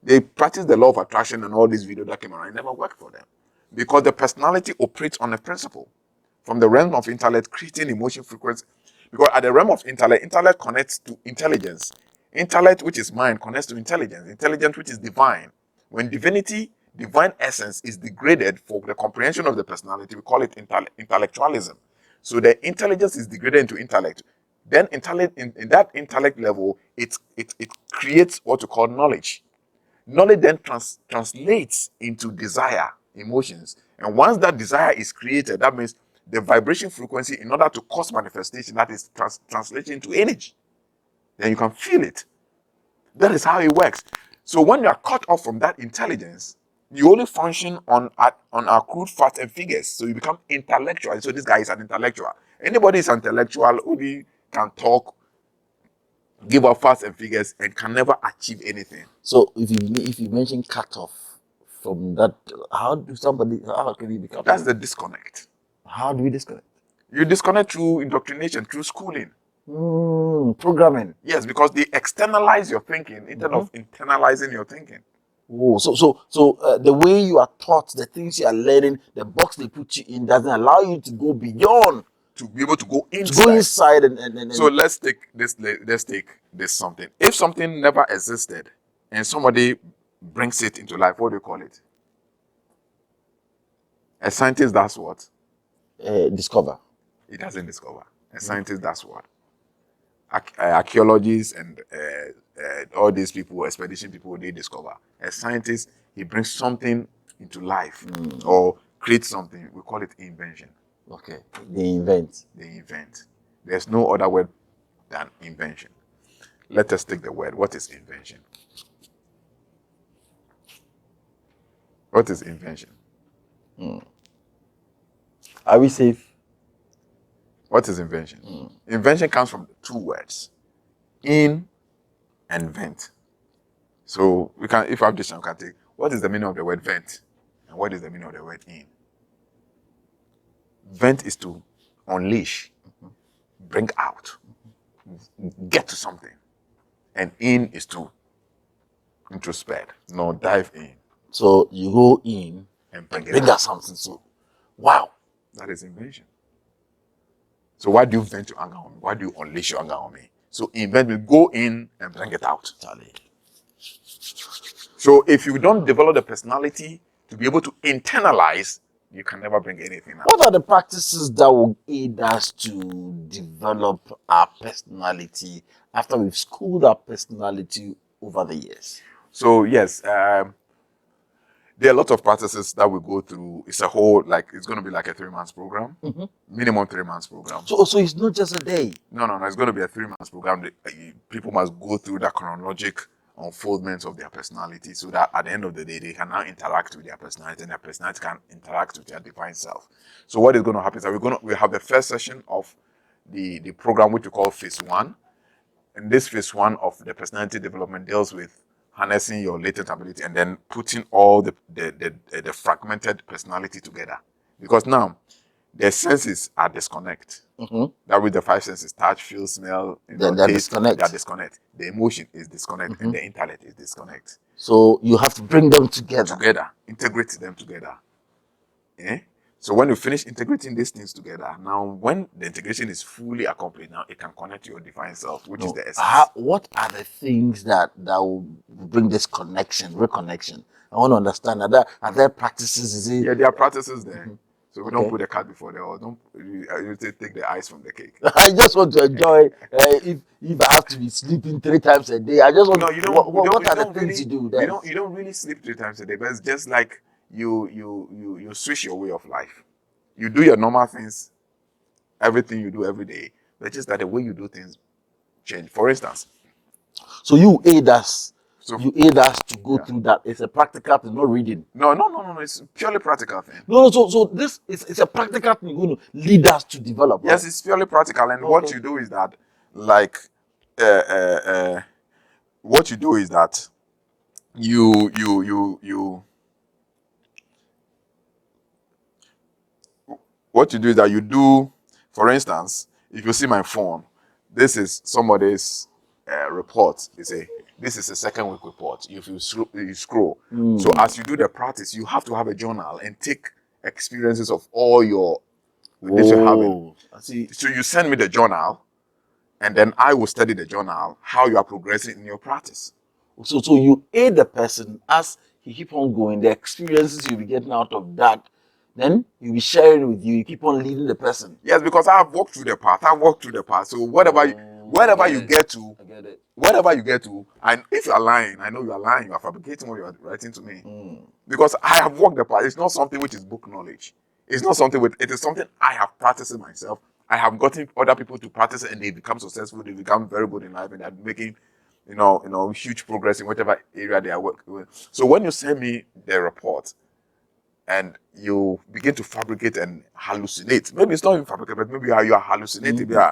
They practice the law of attraction and all these videos that came around. It never worked for them. Because the personality operates on a principle. From the realm of intellect, creating emotion frequency. Because at the realm of intellect, intellect connects to intelligence. Intellect, which is mind, connects to intelligence. Intelligence, which is divine. When divinity, divine essence, is degraded for the comprehension of the personality, we call it intellectualism. So the intelligence is degraded into intellect. Then intellect, in that intellect level, it creates what we call knowledge. Knowledge then translates into desire, emotions. And once that desire is created, that means the vibration frequency, in order to cause manifestation, that is translated into energy. Then you can feel it. That is how it works. So when you are cut off from that intelligence, you only function on accrued facts and figures. So you become intellectual. So this guy is an intellectual. Anybody is intellectual only can talk, give up facts and figures, and can never achieve anything. So if you mention cut off from that, how can you become? That's the disconnect. How do we disconnect? You disconnect through indoctrination, through schooling. Programming. Yes, because they externalize your thinking instead of internalizing your thinking. Oh, so the way you are taught, the things you are learning, the box they put you in doesn't allow you to go beyond, to be able to go inside. To go inside and So let's take this something. If something never existed and somebody brings it into life, what do you call it? A scientist does what? Discover. He doesn't discover. A scientist does what? Archaeologists and all these people, expedition people, they discover. A scientist, he brings something into life or creates something. We call it invention. Okay. They invent. They invent. There's no other word than invention. Let us take the word. What is invention? What is invention? Are we safe? What is invention? Invention comes from two words, in and vent. So we can, if I have this, we can take, what is the meaning of the word vent? And what is the meaning of the word in? Vent is to unleash, bring out, get to something. And in is to introspect, dive in. So you go in and bring out something. So, wow. That is invention. So why do you vent your anger on me? Why do you unleash your anger on me? So invent me, go in and bring it out. Charlie. So if you don't develop the personality to be able to internalize, you can never bring anything out. What are the practices that will aid us to develop our personality after we've schooled our personality over the years? So yes, there are a lot of practices that we go through. It's a whole, it's going to be like a 3 months program, minimum 3 months program. So it's not just a day. No. It's going to be a 3 months program. People must go through the chronologic unfoldment of their personality, so that at the end of the day, they can now interact with their personality, and their personality can interact with their divine self. So what is going to happen is that we have the first session of the program, which we call phase 1. And this phase one of the personality development deals with harnessing your latent ability and then putting all the fragmented personality together. Because now the senses are disconnect. That with the five senses, touch, feel, smell, taste, they are disconnect. The emotion is disconnect and the intellect is disconnect. So you have to bring them together. Integrate them together. Yeah? So when you finish integrating these things together, now when the integration is fully accomplished, now it can connect to your divine self, which is the essence. What are the things that will bring this reconnection? I want to understand. Are there practices? Yeah, there are practices there. So we don't put the cat before the horse. Don't you take the ice from the cake. I just want to enjoy. If I have to be sleeping 3 times a day, I just want. What are the things you do? You don't really sleep 3 times a day, but it's just like you switch your way of life. You do your normal things, everything you do every day, but just that the way you do things change. For instance, so you aid us. You aid us to go through that. It's a practical thing, not reading. No. It's purely practical thing. No. So this is a practical thing. You're going to lead us to develop. Yes, it's purely practical, and what you do is that, like, what you do is that what you do is that you do, for instance, if you see my phone, this is somebody's report. They say this is a second week report. If you scroll, so as you do the practice, you have to have a journal and take experiences of all your this you're having. So you send me the journal, and then I will study the journal, how you are progressing in your practice. So you aid the person as he keep on going, the experiences you'll be getting out of that, then you'll be sharing with you keep on leading the person. Yes, because I've walked through the path. So whatever you get to, and if you are lying, I know you are lying, you are fabricating what you are writing to me. Because I have walked the path. It's not something which is book knowledge. It's not something it is something I have practiced myself. I have gotten other people to practice it and they become successful, they become very good in life, and they're making huge progress in whatever area they are working with. So when you send me the report and you begin to fabricate and hallucinate, maybe it's not even fabricate, but maybe you are hallucinating. I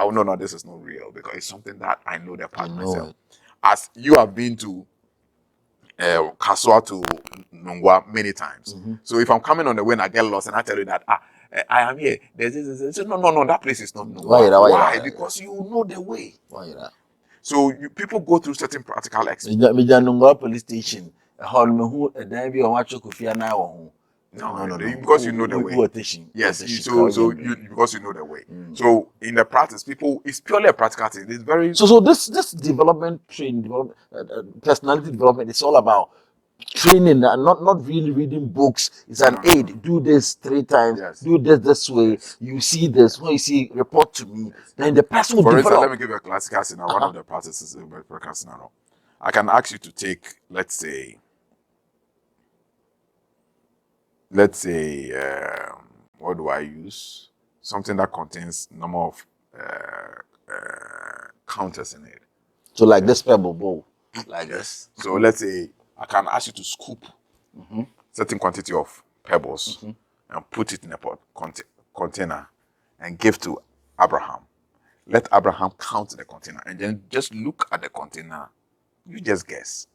will know, no, this is not real, because it's something that I know the part myself. As you have been to Kaswa to Nungwa many times. So if I'm coming on the way and I get lost and I tell you that I am here, there's this. No, that place is not Nungwa. Why? Because you know the way. So people go through certain practical experiences. Nungwa police station. No, because you know the way. Yes, because you know the way. So in the practice, it's purely a practical thing. It's very so this development personality development is all about training and not really reading books. It's an aid. Do this 3 times. Do this way. You see this. When you see, report to me. Then the person will develop. For instance, let me give you a classical scenario. One of the practices is a very practical scenario. I can ask you to take, let's say, what do I use? Something that contains number of counters in it. So like this pebble bowl, like this. So let's say I can ask you to scoop certain quantity of pebbles and put it in a container and give to Abraham. Let Abraham count the container and then just look at the container. You just guess.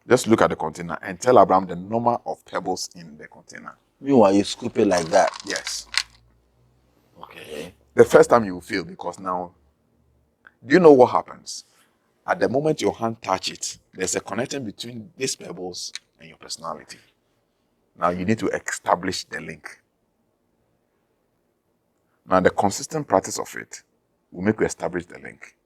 Just look at the container and tell Abraham the number of pebbles in the container. Meanwhile, you scoop it like that. Yes. Okay. The first time you will feel, because now, do you know what happens? At the moment your hand touch it, there's a connection between these pebbles and your personality. Now you need to establish the link. Now the consistent practice of it will make you establish the link.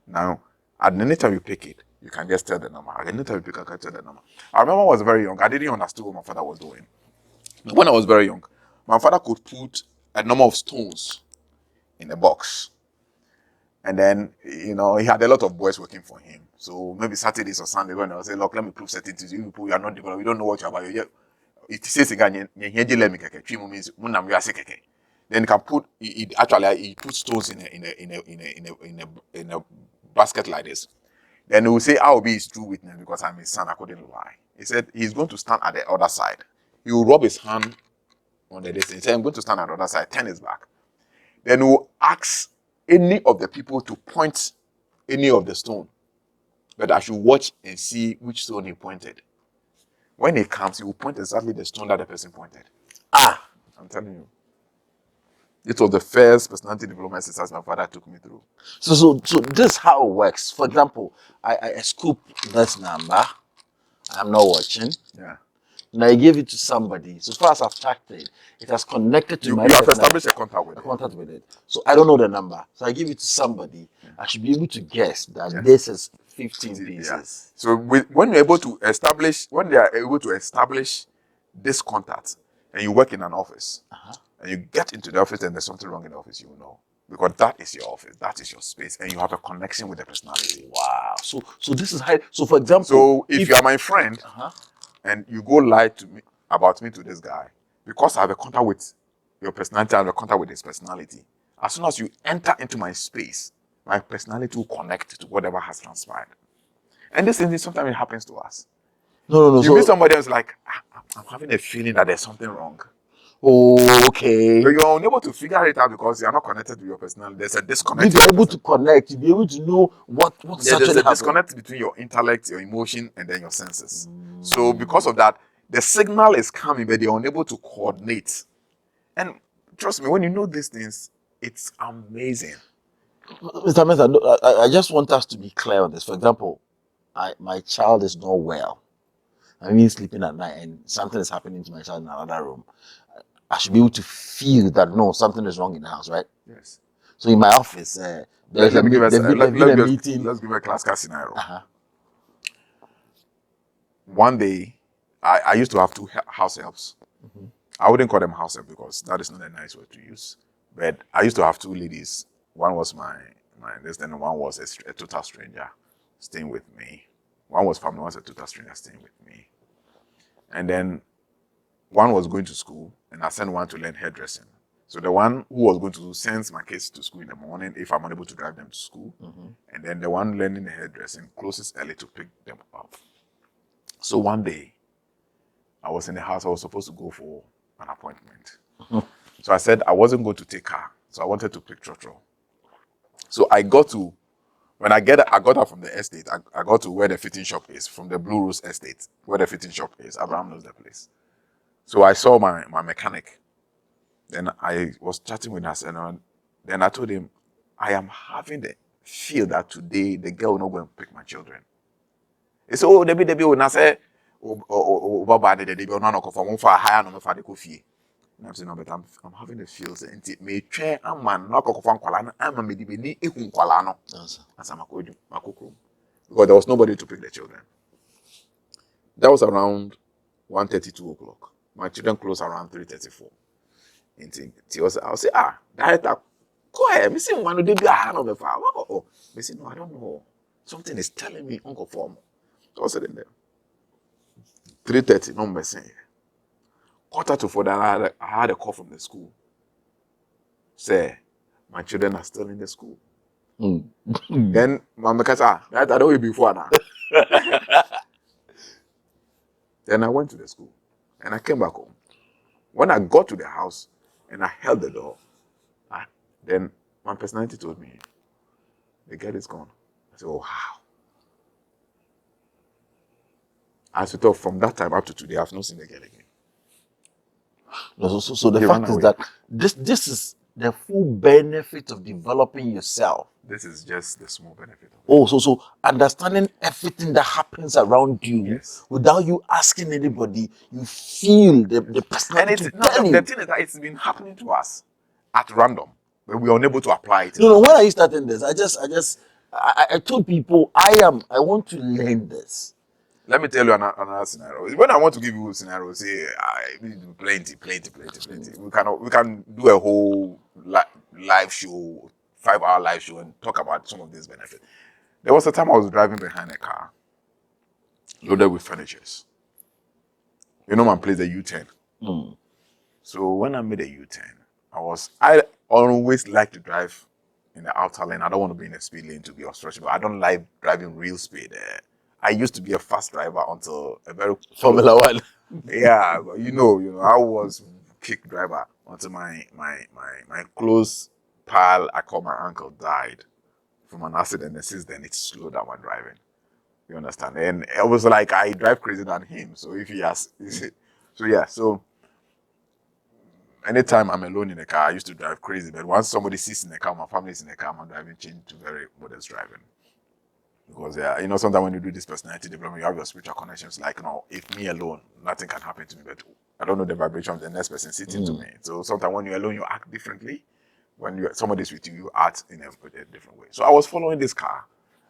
Now, at any time you pick it, you can just tell the number. At any time you pick it, I can tell the number. I remember I was very young. I didn't understand what my father was doing. When I was very young, my father could put a number of stones in a box. And then, he had a lot of boys working for him. So maybe Saturdays or Sunday, when I was saying, look, let me prove certain things. You people, you are not developed. You don't know what you're about. It says again, then he can put, he put stones in a basket like this. Then he will say, I will be his true witness because I'm his son. I couldn't lie. He said he's going to stand at the other side. He will rub his hand on the distance. Say, I'm going to stand on the other side, turn his back. Then we'll ask any of the people to point any of the stone. But I should watch and see which stone he pointed. When he comes, he will point exactly the stone that the person pointed. I'm telling you. It was the first personality development exercise my father took me through. So this is how it works. For example, I scoop this number. I'm not watching. Yeah. And I give it to somebody. So far as I've tracked it, it has connected to You my have established a contact with it. So I don't know the number. So I give it to somebody. Yeah. I should be able to guess that this is 15 pieces. Yeah. So when you're able to establish, when they are able to establish this contact, and you work in an office, and you get into the office and there's something wrong in the office, you will know. Because that is your office, that is your space, and you have a connection with the personality. Wow. So this is how. So for example, so if you are my friend, and you go lie to me about me to this guy, because I have a contact with your personality, I have a contact with his personality. As soon as you enter into my space, my personality will connect to whatever has transpired. And this thing, sometimes it happens to us. No. You meet somebody else like, I'm having a feeling that there's something wrong. Oh, okay. But you're unable to figure it out because you're not connected to your personality. There's a disconnect. If you're able to connect, you'll be able to know what's actually happening. There's a disconnect between your intellect, your emotion, and then your senses. So because of that, the signal is coming, but they're unable to coordinate. And trust me, when you know these things, it's amazing. Mr. Mesa, I just want us to be clear on this. For example, my child is not well. I'm even sleeping at night and something is happening to my child in another room. I should be able to feel that no, something is wrong in the house, right? Yes. So in my office, there's a meeting. Let's give a classical scenario. One day, I used to have two house helps. I wouldn't call them house help because that is not a nice word to use. But I used to have two ladies. One was my this, then one was a total stranger staying with me. One was family, one was a total stranger staying with me. And then one was going to school, and I sent one to learn hairdressing. So the one who was going to send my kids to school in the morning, if I'm unable to drive them to school, and then the one learning the hairdressing closes early to pick them up. So one day, I was in the house. I was supposed to go for an appointment. So I said I wasn't going to take her. So I wanted to pick Trotro. So I got to, when I got out from the estate, I got to where the fitting shop is, from the Blue Rose estate, where the fitting shop is. Abraham knows the place. So I saw my mechanic. Then I was chatting with us, and then I told him, I am having the feel that today the girl will not go and pick my children. He said, oh, Debbie, when I say, Baba, Debbie, no, no, for hire, no, for the coffee. And I'm saying, no, but I'm having the feels, and it may try a man, no, for Kualano, I'm a medibini, Ikun Kualano, as I'm a cook, because there was nobody to pick the children. That was around 1:30, 2 o'clock. My children closed around 3:34. I'll say, director, go ahead. Me say, one day be a hand on the fire. Oh, me say, no, I don't know. Something is telling me Uncle Form. So I said in there. 3:30, no messing. 3:45, then I had a call from the school. Say, my children are still in the school. Then Mama said, that I know you before now. Then I went to the school and I came back home. When I got to the house and I held the door, then my personality told me, the girl is gone. I said, oh, wow. As we talk, from that time up to today, I've not seen the girl again. So the fact is that this is the full benefit of developing yourself. This is just the small benefit. So understanding everything that happens around you without you asking anybody, you feel the personality. And the thing is that it's been happening to us at random, but we are unable to apply it. No, when are you starting this? I told people I want to learn this. Let me tell you another scenario. When I want to give you a scenario, say plenty. We can do a whole live show, 5-hour live show, and talk about some of these benefits. There was a time I was driving behind a car loaded with furnitures. You know my place, the U-turn. So when I made a U-turn, I always like to drive in the outer lane. I don't want to be in the speed lane to be obstruction, but I don't like driving real speed. I used to be a fast driver until a very Formula One. Yeah, but you know, I was kick driver until my close pal, I call my uncle, died from an accident. And since then, it's slowed down my driving. You understand? And it was like I drive crazy than him. So if he has, so yeah. So anytime I'm alone in the car, I used to drive crazy. But once somebody sits in the car, my family is in the car, my driving changed to very modest driving. Because yeah, you know, sometimes when you do this personality development, you have your spiritual connections. Like, you know, if me alone, nothing can happen to me. But I don't know the vibration of the next person sitting to me. So sometimes when you're alone, you act differently. When somebody's with you, you act in a different way. So I was following this car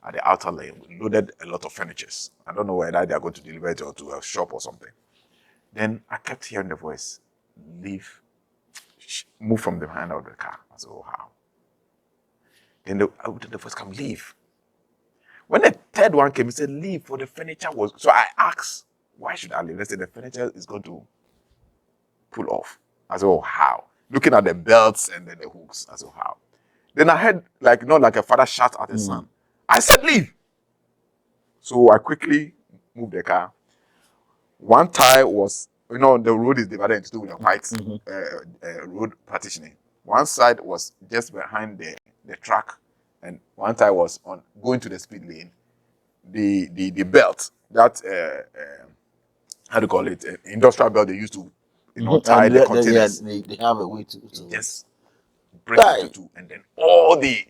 at the outer lane, loaded a lot of furnitures. I don't know whether they are going to deliver it or to a shop or something. Then I kept hearing the voice, leave, move from the behind of the car. I said, oh, how? Then the voice come, leave. When the third one came, he said, leave, for the furniture was. So I asked, why should I leave? They said, the furniture is going to pull off. I said, oh, how? Looking at the belts and then the hooks. I said, how? Then I heard, like, not like a father shout at his son. I said, leave. So I quickly moved the car. One tire was, you know, the road is divided into two with a white road partitioning. One side was just behind the truck, and one tire was on going to the speed lane. The belt, that how do you call it, industrial belt they used to, you know, tie the containers. They have a way to just break into two, and then all the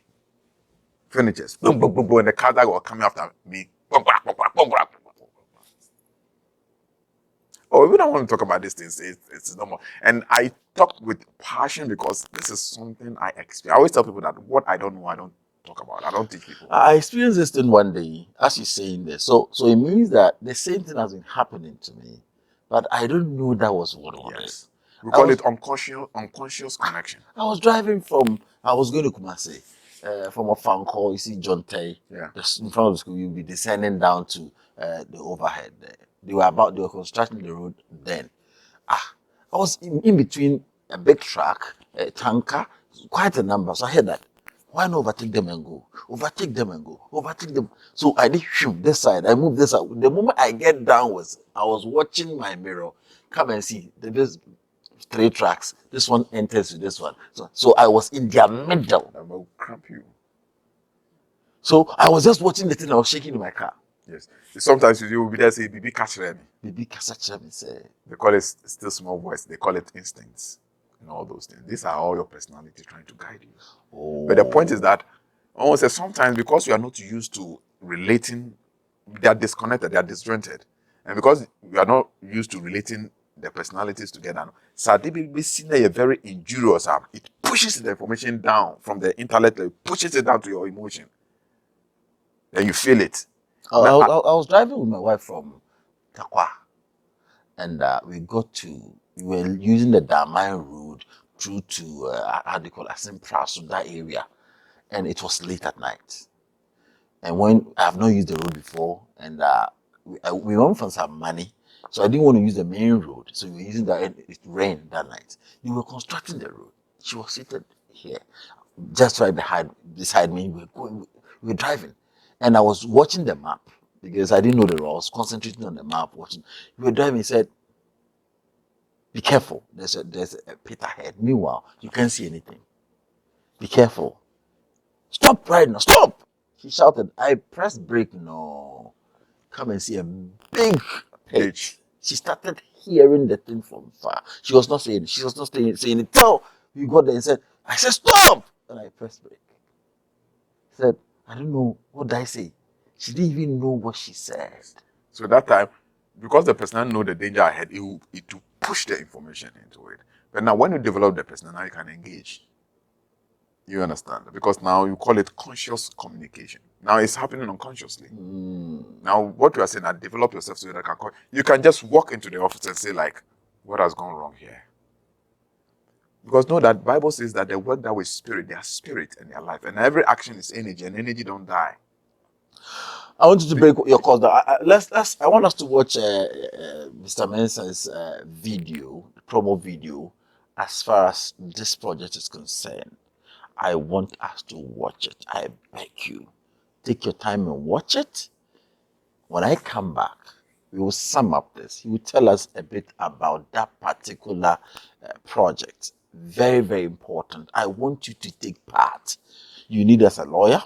furnitures, boom, boom, boom, boom, and the cars that were coming after me, boom, boom, boom, boom, boom, boom. Oh, we don't want to talk about these things. It's normal. And I talk with passion because this is something I experience. I always tell people that what I don't know, I don't talk about. I don't teach people. I experienced this thing one day, as you're saying this. So it means that the same thing has been happening to me, but I don't know that was what it was. We call it unconscious connection. I was driving I was going to Kumasi, from a phone call. You see John Tay, in front of the school. You'll be descending down to the overhead there. They were constructing the road then. I was in between a big truck, a tanker, quite a number. So I heard that. Why not overtake them and go? Overtake them and go. Overtake them. So I did shoot this side. I moved this side. The moment I get down I was watching my mirror. Come and see. There's 3 tracks. This one enters to this one. So I was in their middle. I will cramp you. So I was just watching the thing. I was shaking in my car. Yes. Sometimes you will be there say, "Bibi catch me." Bibi catch me. Say. They call it still small voice. They call it instincts and all those things. These are all your personality trying to guide you. Oh. But the point is that almost sometimes because you are not used to relating, they are disconnected, they are disjointed, and because we are not used to relating the personalities together, Sadibi seen a very injurious. It pushes the information down from the intellect, it pushes it down to your emotion. Then you feel it. I was driving with my wife from Takwa, and we were using the Damai road through to how do you call it, Asimpra, that area, and it was late at night. And when I have not used the road before, and we went for some money, so I didn't want to use the main road, so we were using that. It rained that night. They were constructing the road. She was seated here, just right beside me. We were driving, and I was watching the map because I didn't know the road. I was concentrating on the map, watching. We were driving. He said, "Be careful. There's a pit ahead. Meanwhile, you can't see anything. Be careful. Stop right now. Stop!" He shouted. I pressed brake. No. Come and see a big pit. She started hearing the thing from far. She was not saying it. She was not saying it. Till we got there and said, I said, stop! And I pressed brake. Said, I don't know. What did I say? She didn't even know what she said. So that time, because the person know the danger ahead, it will push the information into it. But now when you develop the person, now you can engage. You understand? Because now you call it conscious communication. Now it's happening unconsciously. Now what you are saying, that develop yourself so that you can just walk into the office and say like, what has gone wrong here? Because know that Bible says that they work that with spirit, they are spirit and their life. And every action is energy, and energy don't die. I want you to break your calls down. I want us to watch Mr. Mensah's video, promo video, as far as this project is concerned. I want us to watch it. I beg you. Take your time and watch it. When I come back, we will sum up this. He will tell us a bit about that particular project. Very, very important. I want you to take part. You need as a lawyer,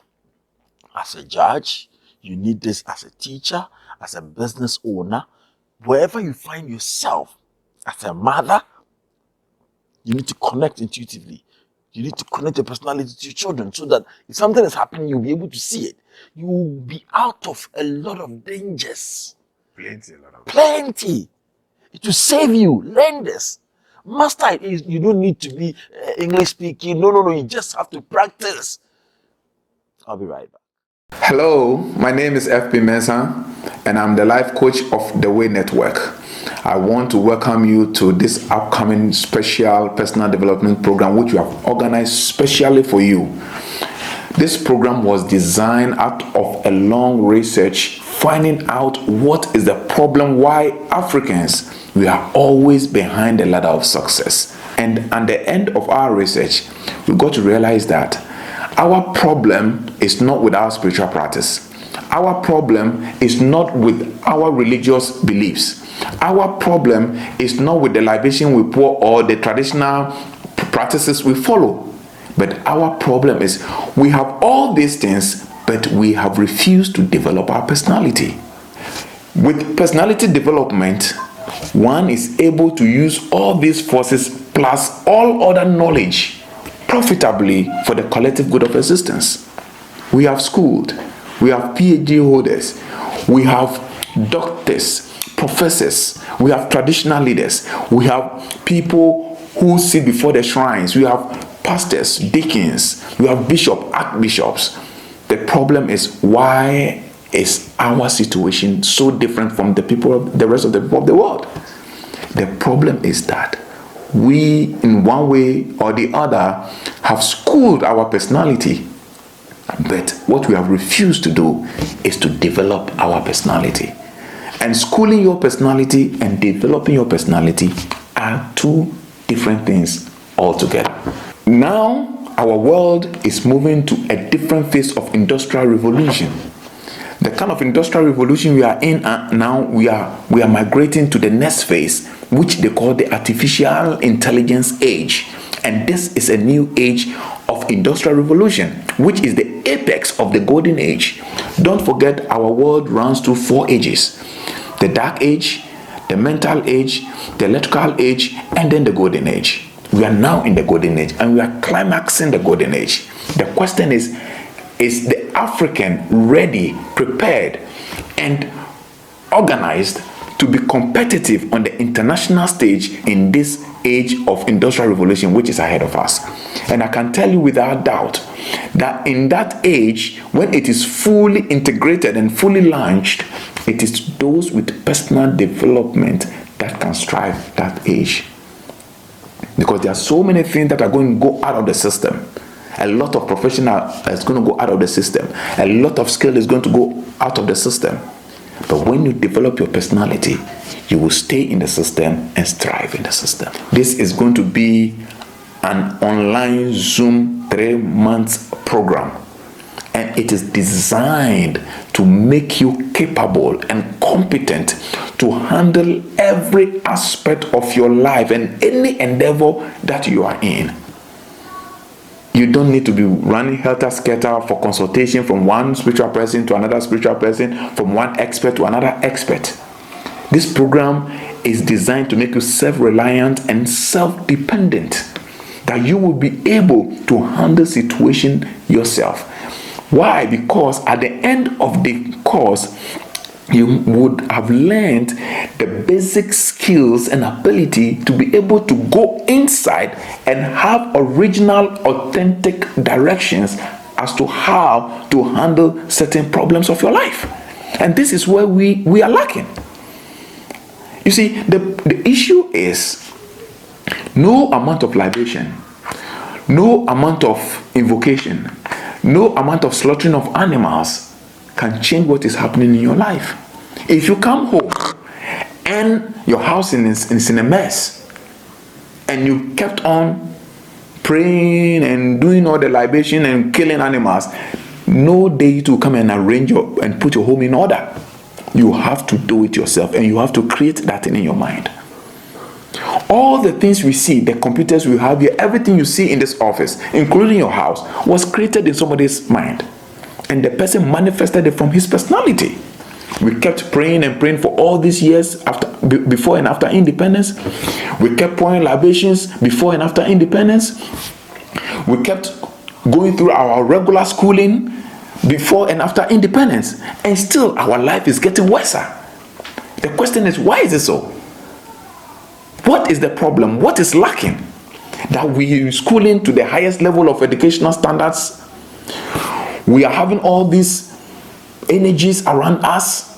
as a judge, you need this as a teacher, as a business owner, wherever you find yourself, as a mother, you need to connect intuitively. You need to connect your personality to your children so that if something is happening, you'll be able to see it. You will be out of a lot of dangers. Plenty. It will save you. Learn this. Master it is. You don't need to be English speaking. No. You just have to practice. I'll be right back. Hello, my name is FP Mensah, and I'm the life coach of The Way Network. I want to welcome you to this upcoming special personal development program which we have organized specially for you. This program was designed out of a long research, finding out what is the problem, why Africans, we are always behind the ladder of success. And at the end of our research, we got to realize that our problem is not with our spiritual practice. Our problem is not with our religious beliefs. Our problem is not with the libation we pour or the traditional practices we follow. But our problem is we have all these things, but we have refused to develop our personality. With personality development, one is able to use all these forces plus all other knowledge profitably for the collective good of existence. We have schooled, we have PhD holders, we have doctors, professors, we have traditional leaders, we have people who sit before the shrines, we have pastors, deacons, we have bishops, archbishops. The problem is, why is our situation so different from the rest of the people of the world? The problem is that we, in one way or the other, have schooled our personality, but what we have refused to do is to develop our personality. And schooling your personality and developing your personality are two different things altogether. Now, our world is moving to a different phase of industrial revolution. The kind of industrial revolution we are in now, we are migrating to the next phase, which they call the artificial intelligence age. And this is a new age of industrial revolution, which is the apex of the golden age. Don't forget, our world runs through 4 ages: the dark age, the mental age, the electrical age, and then the golden age. We are now in the golden age, and we are climaxing the golden age. The question is the African ready, prepared, and organized to be competitive on the international stage in this age of industrial revolution which is ahead of us? And I can tell you without doubt that in that age, when it is fully integrated and fully launched, it is those with personal development that can strive that age. Because there are so many things that are going to go out of the system. A lot of professional is going to go out of the system. A lot of skill is going to go out of the system. But when you develop your personality, you will stay in the system and strive in the system. This is going to be an online Zoom 3-month program. And it is designed to make you capable and competent to handle every aspect of your life and any endeavor that you are in. You don't need to be running helter-skelter for consultation from one spiritual person to another spiritual person, from one expert to another expert. This program is designed to make you self-reliant and self-dependent, that you will be able to handle situation yourself. Why? Because at the end of the course, you would have learned the basic skills and ability to be able to go inside and have original, authentic directions as to how to handle certain problems of your life. And this is where we are lacking. You see, the issue is no amount of libation, no amount of invocation, no amount of slaughtering of animals can change what is happening in your life. If you come home and your house is in a mess, and you kept on praying and doing all the libation and killing animals, no day to come and arrange and put your home in order. You have to do it yourself, and you have to create that thing in your mind. All the things we see, the computers we have here, everything you see in this office, including your house, was created in somebody's mind. And the person manifested it from his personality. We kept praying and praying for all these years before and after independence. We kept pouring libations before and after independence. We kept going through our regular schooling before and after independence. And still our life is getting worse. The question is, why is it so? What is the problem? What is lacking? That we are schooling to the highest level of educational standards. We are having all these energies around us,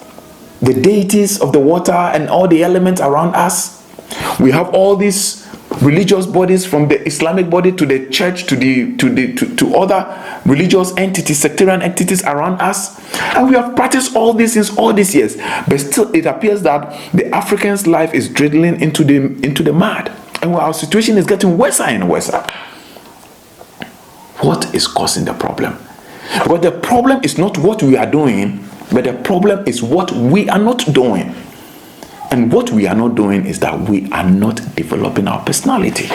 the deities of the water and all the elements around us. We have all these religious bodies, from the Islamic body to the church to other religious entities, sectarian entities around us. And we have practiced all these things all these years, but still it appears that the African's life is dwindling into the mud, and our situation is getting worse and worse. What is causing the problem? Because the problem is not what we are doing, but the problem is what we are not doing. And what we are not doing is that we are not developing our personality.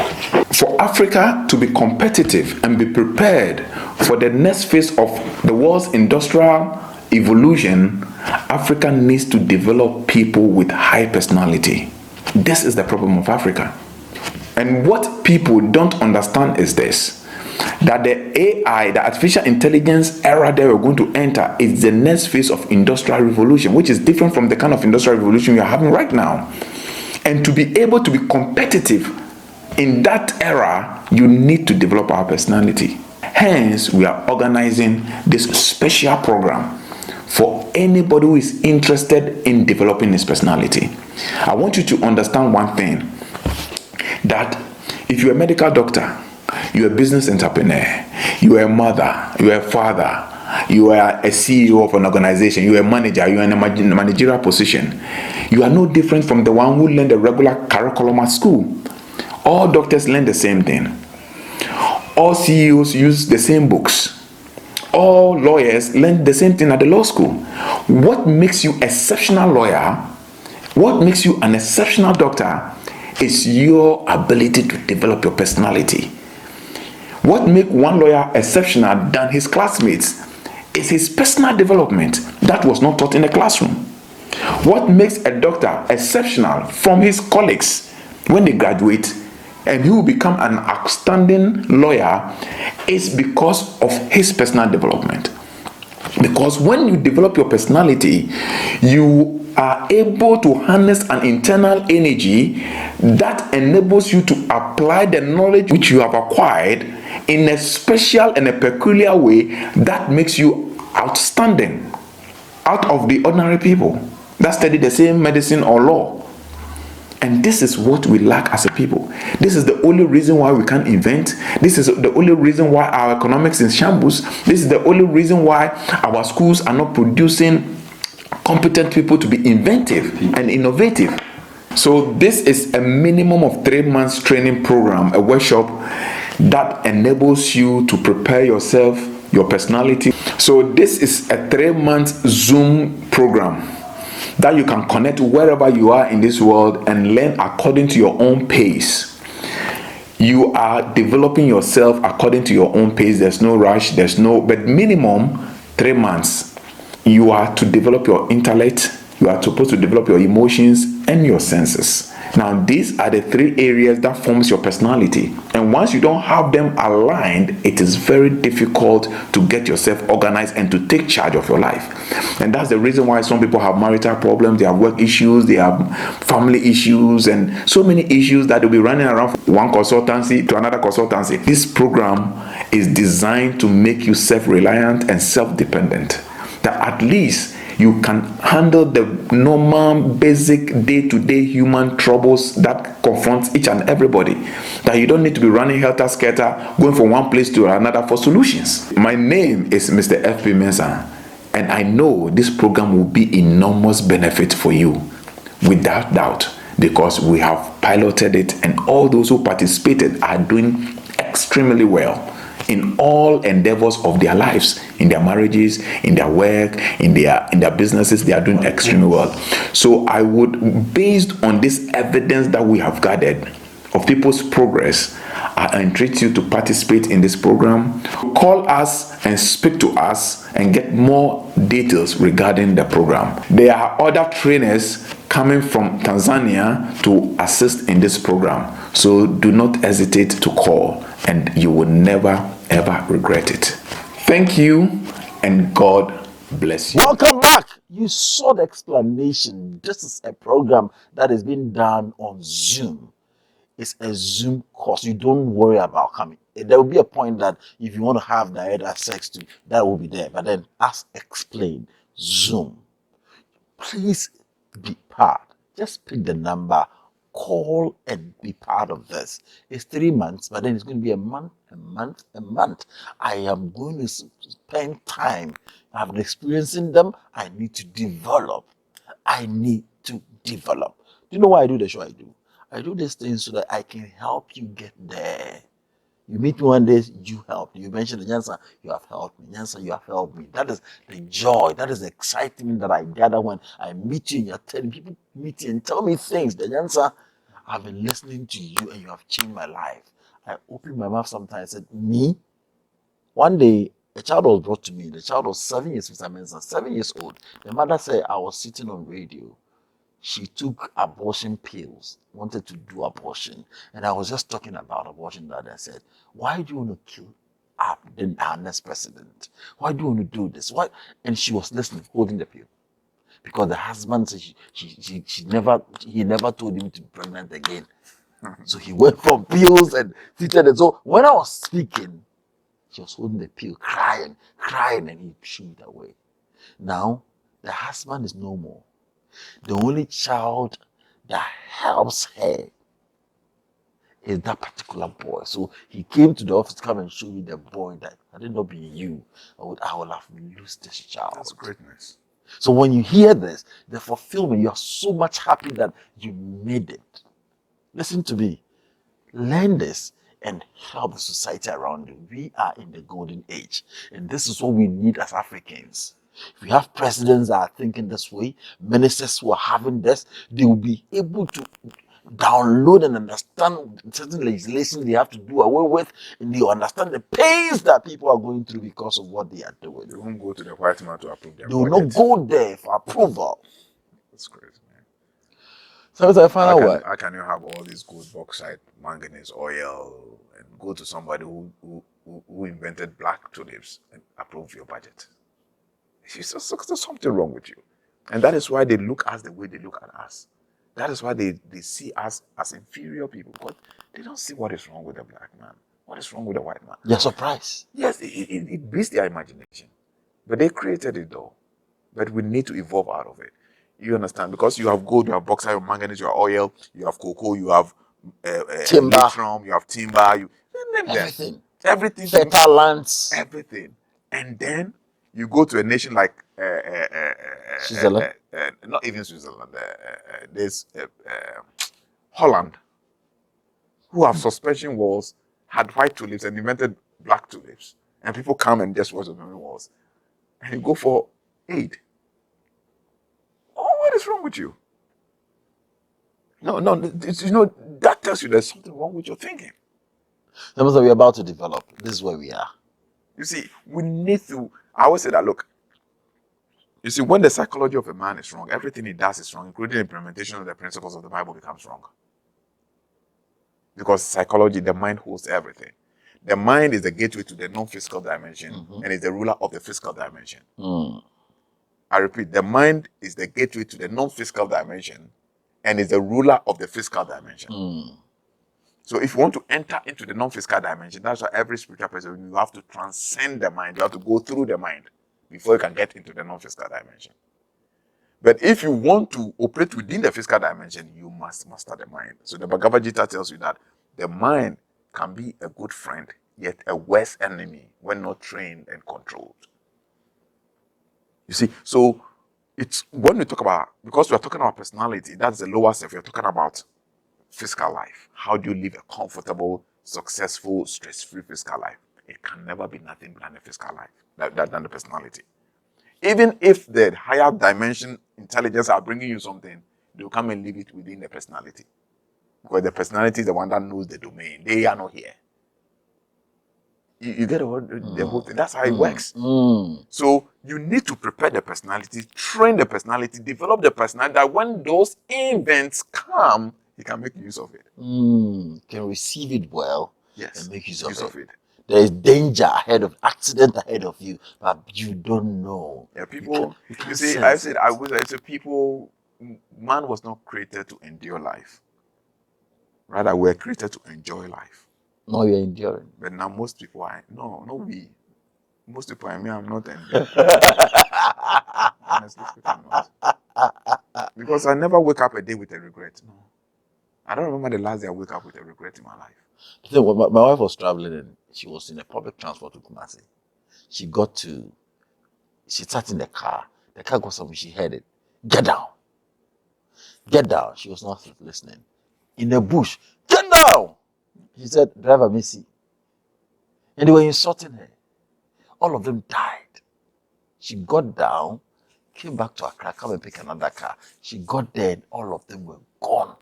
For Africa to be competitive and be prepared for the next phase of the world's industrial evolution, Africa needs to develop people with high personality. This is the problem of Africa. And what people don't understand is this: that the AI, the artificial intelligence era that we're going to enter, is the next phase of industrial revolution, which is different from the kind of industrial revolution we are having right now. And to be able to be competitive in that era, you need to develop our personality. Hence, we are organizing this special program for anybody who is interested in developing his personality. I want you to understand one thing, that if you're a medical doctor, you're a business entrepreneur, you are a mother, you are a father, you are a CEO of an organization, you are a manager, you are in a managerial position, you are no different from the one who learned the regular curriculum at school. All doctors learn the same thing. All CEOs use the same books. All lawyers learn the same thing at the law school. What makes you an exceptional lawyer, what makes you an exceptional doctor, is your ability to develop your personality. What makes one lawyer exceptional than his classmates is his personal development that was not taught in the classroom. What makes a doctor exceptional from his colleagues when they graduate and he will become an outstanding lawyer is because of his personal development. Because when you develop your personality, you are able to harness an internal energy that enables you to apply the knowledge which you have acquired in a special and a peculiar way that makes you outstanding, out of the ordinary people that study the same medicine or law. And this is what we lack as a people. This is the only reason why we can't invent. This is the only reason why our economics is in shambles. This is the only reason why our schools are not producing competent people to be inventive and innovative. So this is a minimum of 3 months training program, a workshop that enables you to prepare yourself, your personality. So this is a 3 month Zoom program that you can connect wherever you are in this world and learn according to your own pace. You are developing yourself according to your own pace. There's no rush, but minimum 3 months. You are to develop your intellect, you are supposed to develop your emotions and your senses. Now, these are the 3 areas that forms your personality. And once you don't have them aligned, it is very difficult to get yourself organized and to take charge of your life. And that's the reason why some people have marital problems, they have work issues, they have family issues, and so many issues that they'll be running around from one consultancy to another consultancy. This program is designed to make you self-reliant and self-dependent. That at least you can handle the normal, basic, day-to-day human troubles that confronts each and everybody. That you don't need to be running helter-skelter, going from one place to another for solutions. My name is Mr. F.P. Mensah, and I know this program will be enormous benefit for you, without doubt, because we have piloted it, and all those who participated are doing extremely well. in all endeavors of their lives, in their marriages, in their work, in their businesses. They are doing extremely well. So I would, based on this evidence that we have gathered of people's progress, I entreat you to participate in this program. Call us and speak to us and get more details regarding the program. There are other trainers coming from Tanzania to assist in this program. So do not hesitate to call, and you will never ever regret it. Thank you, and God bless you. Welcome back. You saw the explanation. This is a program that is being done on Zoom. It's a Zoom course. You don't worry about coming. There will be a point that if you want to have direct access to, that will be there. But then, as explained, Zoom. Please be part. Just pick the number, call and be part of this. It's 3 months, but then it's going to be a month, a month, a month. I am going to spend time. I've been experiencing them. I need to develop. I need to develop. Do you know why I do the show I do? I do these things so that I can help you get there. You meet me one day, you help. You mention the Nyansa, you have helped me. Nyansa, you have helped me. That is the joy, that is the excitement that I gather when I meet you and you're telling people, meet you and tell me things. The Nyansa, I've been listening to you and you have changed my life. I opened my mouth sometimes and said, me? One day, a child was brought to me. The child was 7 years, Mr. Mensah, 7 years old. The mother said, I was sitting on radio. She took abortion pills, wanted to do abortion. And I was just talking about abortion that I said, why do you want to kill our next president? Why do you want to do this? Why? And she was listening, holding the pill. Because the husband said he never told him to be pregnant again. So he went from pills and seated. And so when I was speaking, she was holding the pill, crying, and he threw it away. Now, the husband is no more. The only child that helps her is that particular boy. So he came to the office to come and show me the boy that had it not been you, I would have lost this child. That's greatness. So when you hear this, the fulfillment, you are so much happy that you made it. Listen to me. Learn this and help the society around you. We are in the golden age, and this is what we need as Africans. If we have presidents that are thinking this way, ministers who are having this, they will be able to download and understand certain legislation they have to do away with, and they understand the pains that people are going through because of what they are doing. They won't go to the white man to approve their They will budget. not go there for approval. That's crazy, man. So it's a final word. How can you have all this good bauxite, manganese, oil, and go to somebody who invented black tulips and approve your budget? There's something wrong with you. And that is why they look at us the way they look at us. That is why they see us as inferior people. But they don't see what is wrong with the black man. What is wrong with the white man? You're surprised. Yes, it beats their imagination. But they created it though. But we need to evolve out of it. You understand? Because you have gold, you have bauxite, you have manganese, you have oil, you have cocoa, you have Timber. lithium, you have timber, Everything. everything, Fertile lands. everything. And then you go to a nation like Switzerland. not even Switzerland. There's Holland, who have suspension walls, had white tulips, and invented black tulips, and people come and just watch the walls, and you go for aid. Oh, what is wrong with you? No, that tells you there's something wrong with your thinking. That means that we're about to develop. This is where we are. You see, we need to. I always say that, look, you see, when the psychology of a man is wrong, everything he does is wrong, including the implementation of the principles of the Bible becomes wrong. Because psychology, the mind holds everything. The mind is the gateway to the non-physical dimension and is the ruler of the physical dimension. I repeat, the mind is the gateway to the non-physical dimension and is the ruler of the physical dimension. So if you want to enter into the non-physical dimension, that's why every spiritual person, you have to transcend the mind. You have to go through the mind before you can get into the non-physical dimension. But if you want to operate within the physical dimension, you must master the mind. So the Bhagavad Gita tells you that the mind can be a good friend, yet a worse enemy when not trained and controlled. You see, so it's when we talk about, because we are talking about personality, that's the lower self. We're talking about physical life. How do you live a comfortable, successful, stress-free physical life? it can never be nothing than the physical life, than the personality. Even if the higher dimension intelligence are bringing you something, they'll come and leave it within the personality. Because the personality is the one that knows the domain. They are not here. You get the whole thing. That's how it works. So you need to prepare the personality, train the personality, develop the personality, that when those events come, you can make use of it. Can receive it well, yes, and make use of it. There is danger ahead of accident ahead of you, but you don't know. Yeah, people. You see, I said I would say people. Man was not created to endure life. Rather, we're created to enjoy life. No, you're enduring. But now most people are no we. Most people, I mean, I'm not enduring. Honestly speaking, I'm not. Because I never wake up a day with a regret. No. I don't remember the last day I woke up with a regret in my life. So my wife was traveling and she was in a public transport to Kumasi. She sat in the car. The car got something. She heard it. Get down. Get down. She was not listening. In the bush. Get down. She said, driver, Missy. And they were insulting her. All of them died. She got down, came back to Accra, come and pick another car. She got there and all of them were gone.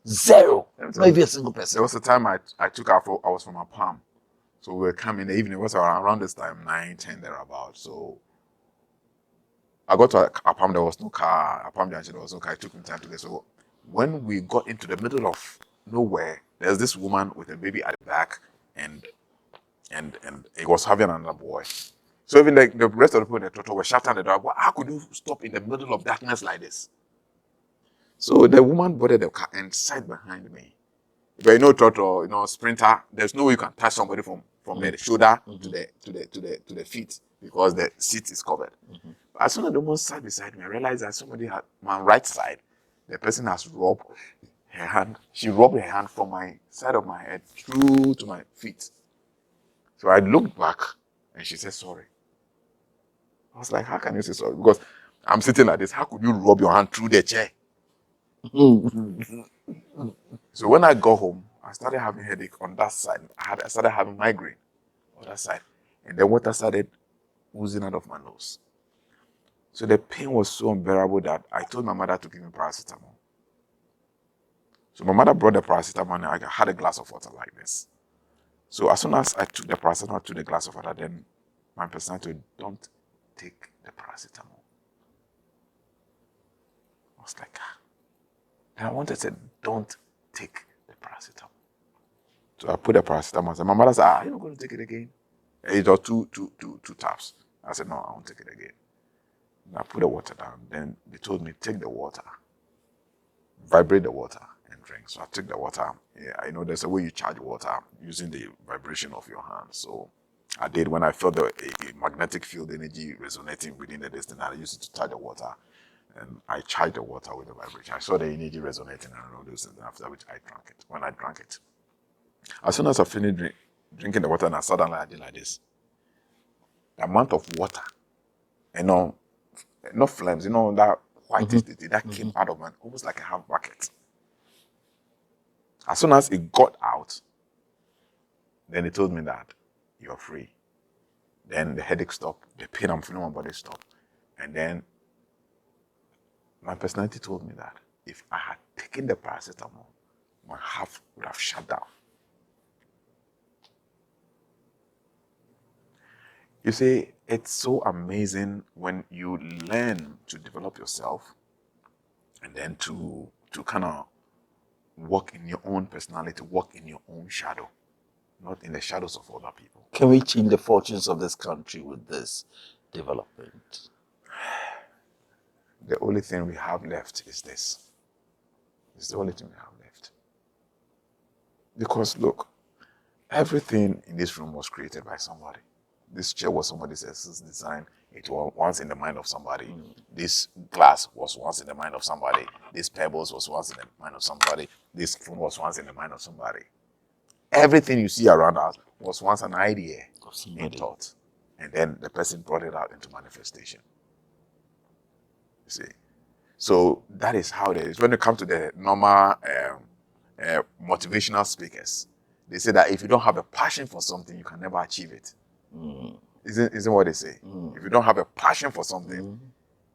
Zero. Not even a single person. There was a time I took out I was from a palm. So we were coming in the evening. It was around this time, 9, 10, thereabout. So I got to a palm, there was no car. A palm junction, there was no car. It took me time to get. So when we got into the middle of nowhere, there's this woman with a baby at the back, and it was having another boy. So even the rest of the people in the total were shouting at the door, how could you stop in the middle of darkness like this? So the woman boarded the car and sat behind me. But sprinter, there's no way you can touch somebody from the shoulder to the feet because the seat is covered. As soon as the woman sat beside me, I realized that somebody had my right side, the person has rubbed her hand. She rubbed her hand from my side of my head through to my feet. So I looked back and she said sorry. I was like, how can you say sorry? Because I'm sitting like this. How could you rub your hand through the chair? So when I got home, I started having headache on that side. I started having migraine on that side. And then water started oozing out of my nose. So the pain was so unbearable that I told my mother to give me paracetamol. So my mother brought the paracetamol and I had a glass of water like this. So as soon as I took the paracetamol to the glass of water, then my personality told, don't take the paracetamol. I was like, and I wanted to say, don't take the paracetamol. So I put the paracetamol. And my mother said, you're not going to take it again? It was two taps. I said, no, I won't take it again. And I put the water down. Then they told me, take the water, vibrate the water and drink. So I took the water. Yeah, I know there's a way you charge water using the vibration of your hand. So I did. When I felt a magnetic field energy resonating within the distance, I used it to charge the water. And I charged the water with the vibration. I saw the energy resonating and all those things. After which I drank it. When I drank it, as soon as I finished drinking the water and I sat down, I did like this. The amount of water, no flames, that white that came out of me, almost like a half bucket. As soon as it got out, then it told me that you're free. Then the headache stopped, the pain I'm feeling in my body stopped. And then my personality told me that if I had taken the paracetamol, my heart would have shut down. You see, it's so amazing when you learn to develop yourself and then to kind of walk in your own personality, walk in your own shadow, not in the shadows of other people. Can we change the fortunes of this country with this development? The only thing we have left is this. It's the only thing we have left. Because look, everything in this room was created by somebody. This chair was somebody else's design. It was once in the mind of somebody. This glass was once in the mind of somebody. This pebbles was once in the mind of somebody. This phone was once in the mind of somebody. Everything you see around us was once an idea in thought. And then the person brought it out into manifestation. You see? So that is how it is. When it comes to the normal motivational speakers, They say that if you don't have a passion for something, you can never achieve it. Isn't what they say? If you don't have a passion for something,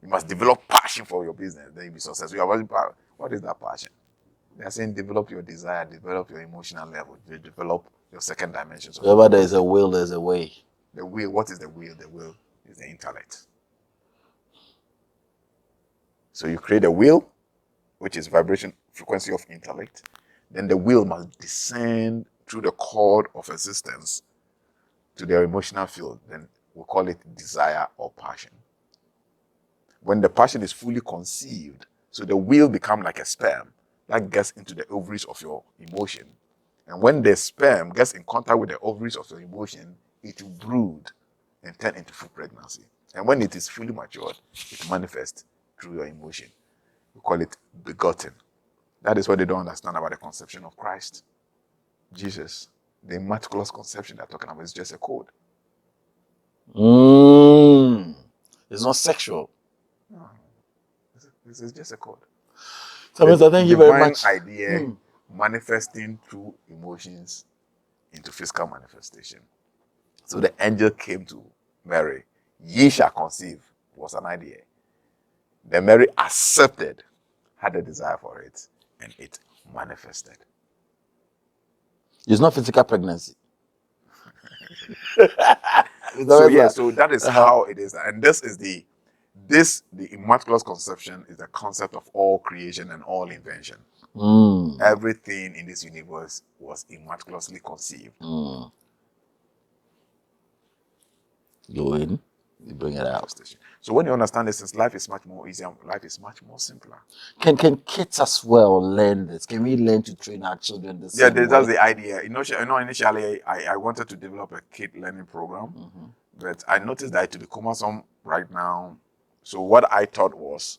you must develop passion for your business, then you'll be successful. What is that passion? They are saying develop your desire, develop your emotional level, develop your second dimensions. Wherever there is a will, there's a way. The will, what is the will? The will is the intellect. So you create a will, which is vibration frequency of intellect. Then the will must descend through the cord of existence to their emotional field. Then we call it desire or passion. When the passion is fully conceived, so the will become like a sperm that gets into the ovaries of your emotion. And when the sperm gets in contact with the ovaries of your emotion, it will brood and turn into full pregnancy. And when it is fully matured, it manifests through your emotion. We call it begotten. That is what they don't understand about the conception of Christ. Jesus, the immaculate conception they're talking about is just a code. It's not sexual. No, this is just a code. So thank you very much. Divine idea manifesting through emotions into physical manifestation. So the angel came to Mary. Ye shall conceive was an idea. Then Mary accepted, had a desire for it, and it manifested. It's not physical pregnancy. So that is how it is. And this is the immaculate conception is the concept of all creation and all invention. Everything in this universe was immaculately conceived. Go in, you bring it out. So when you understand this, life is much more easier, life is much more simpler. Can kids as well learn this? Can we learn to train our children this way? That's the idea. Initially I wanted to develop a kid learning program, but I noticed that it will be cumbersome right now. So what I thought was,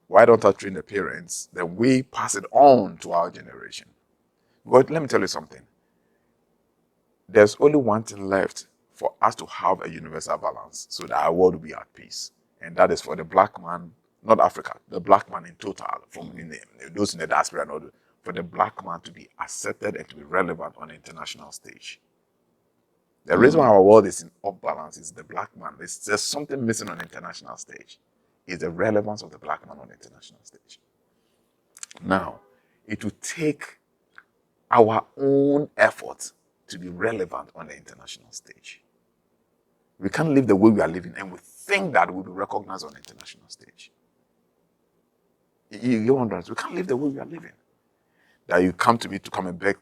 why don't I train the parents? Then we pass it on to our generation. But let me tell you something. There's only one thing left for us to have a universal balance so that our world will be at peace. And that is for the black man, not Africa, the black man in total, from those in the diaspora, and all, for the black man to be accepted and to be relevant on the international stage. The reason why our world is in off balance is the black man. There's something missing on the international stage. Is the relevance of the black man on the international stage. Now, it will take our own effort to be relevant on the international stage. We can't live the way we are living and we think that we'll be recognized on the international stage. You understand? We can't live the way we are living. That you come to me to come and beg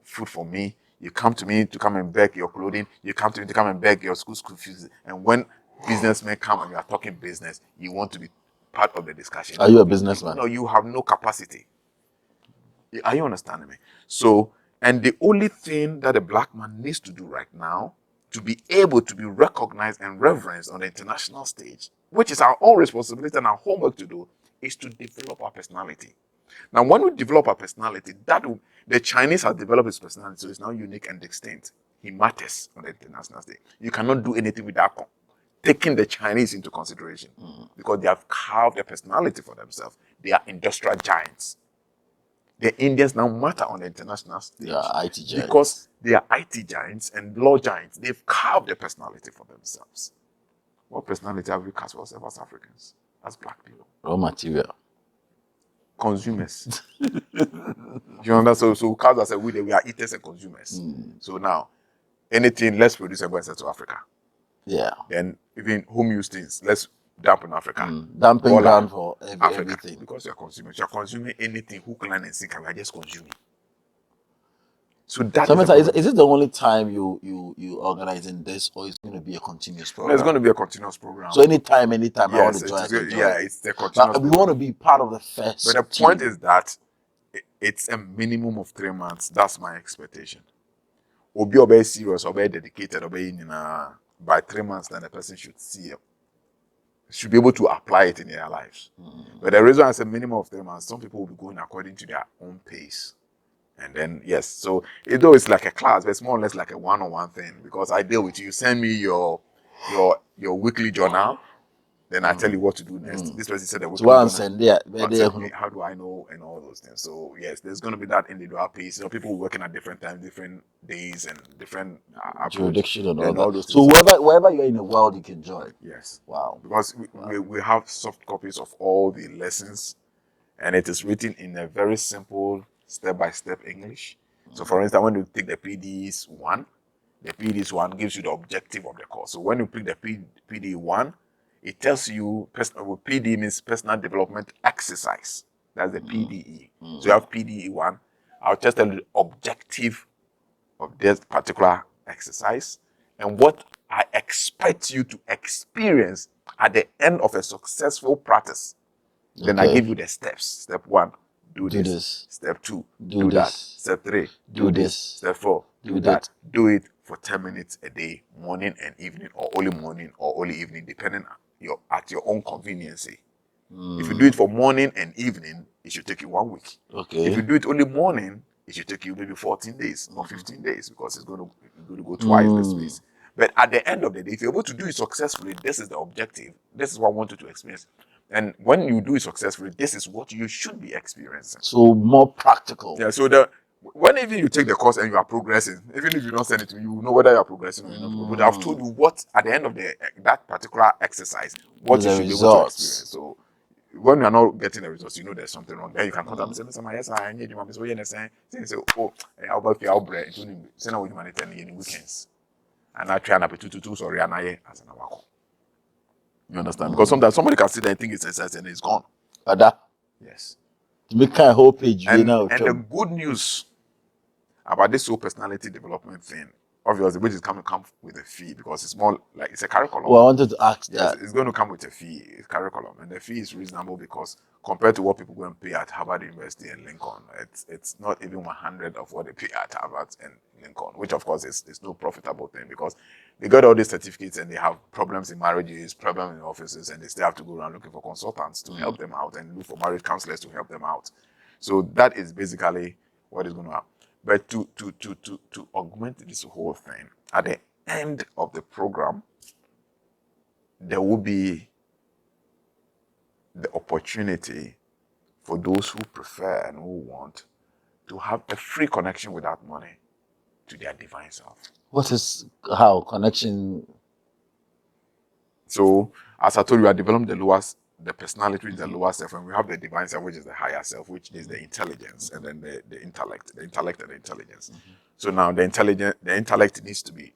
food for me, you come to me to come and beg your clothing, you come to me to come and beg your school fees, and when businessmen come and you are talking business, you want to be part of the discussion. Are you a businessman? No, you have no capacity. Are you understanding me? So, and the only thing that a black man needs to do right now to be able to be recognized and reverenced on the international stage, which is our own responsibility and our homework to do, is to develop our personality. Now, when we develop our personality, the Chinese have developed his personality, so it's now unique and distinct. He matters on the international stage. You cannot do anything without taking the Chinese into consideration because they have carved their personality for themselves. They are industrial giants. The Indians now matter on the international stage. They are IT giants. Because they are IT giants and law giants. They've carved their personality for themselves. What personality have we cast for ourselves as Africans, as black people? Raw material. Consumers. You understand? So cast ourselves, we are eaters and consumers. So now, anything, let's produce and go and sell to Africa. Yeah. Then even home use things, let's dump in Africa. Dumping ground for everything. Because you're consumers. You're consuming anything, hook, line, and sinker. We're just consuming. So that is it the only time you organizing this, or is it going to be a continuous program? No, it's going to be a continuous program. So anytime I want to join. It's the continuous but we want to be part of the first. But the point is that it's a minimum of 3 months. That's my expectation. Or be serious, or be dedicated, or be by 3 months, then the person should be able to apply it in their lives. But the reason I say minimum of 3 months, some people will be going according to their own pace. And then, yes, so though it's like a class, but it's more or less like a one-on-one thing because I deal with you. You send me your weekly journal, Then I tell you what to do next. This person said that so once and there, how do I know, and all those things. So yes, there's going to be that individual piece. You know, people working at different times, different days, and different jurisdiction and all all those that. So things. wherever you're in the world, you can join. Yes. Wow. Because we have soft copies of all the lessons, and it is written in a very simple step-by-step English. So for instance, when you take the PDs1, the PDs1 gives you the objective of the course. So when you pick the PD1, it tells you PD means personal development exercise. That's the PDE. So you have PDE1. I'll just tell you the objective of this particular exercise and what I expect you to experience at the end of a successful practice. Then I give you the steps. Step 1, do this. Step 2, do that. Step 3, do this. Step 4, do that. Do it for 10 minutes a day, morning and evening, or only morning or only evening, depending at your own convenience. If you do it for morning and evening, it should take you 1 week. Okay. If you do it only morning, it should take you maybe 14 days or 15 days because it's going to go twice the space. But at the end of the day, if you're able to do it successfully, this is the objective. This is what I want you to experience. And when you do it successfully, this is what you should be experiencing. So more practical. Yeah. So when even you take the course and you are progressing, even if you don't send it to me, you will know whether you are progressing or you're not. But I've told you what at the end of that particular exercise, what you should be able to experience. So when you are not getting the results, you know there's something wrong. Then you can contact me and say, yes, I need you. So you understand? Say, oh, I'll buy your bread. Send out with money in weekends. And I try and put two sorry, and I as an awako. You understand? Because sometimes somebody can sit there and think it's exercise and it's gone. Yes. To make a whole page. And the good news about this whole personality development thing, obviously, which is going to come with a fee because it's more like it's a curriculum. Well, I wanted to ask that. It's going to come with a fee, it's curriculum, and the fee is reasonable because compared to what people go and pay at Harvard University and Lincoln, it's not even 100 of what they pay at Harvard and Lincoln, which of course is no profitable thing because they got all these certificates and they have problems in marriages, problems in offices, and they still have to go around looking for consultants to help them out and look for marriage counselors to help them out. So that is basically what is going to happen. But to augment this whole thing, at the end of the program, there will be the opportunity for those who prefer and who want to have a free connection without money to their divine self. What is how connection? So, as I told you, I developed the personality with the lower self, and we have the divine self, which is the higher self, which is the intelligence, and then the intellect and the intelligence. So now the intellect needs to be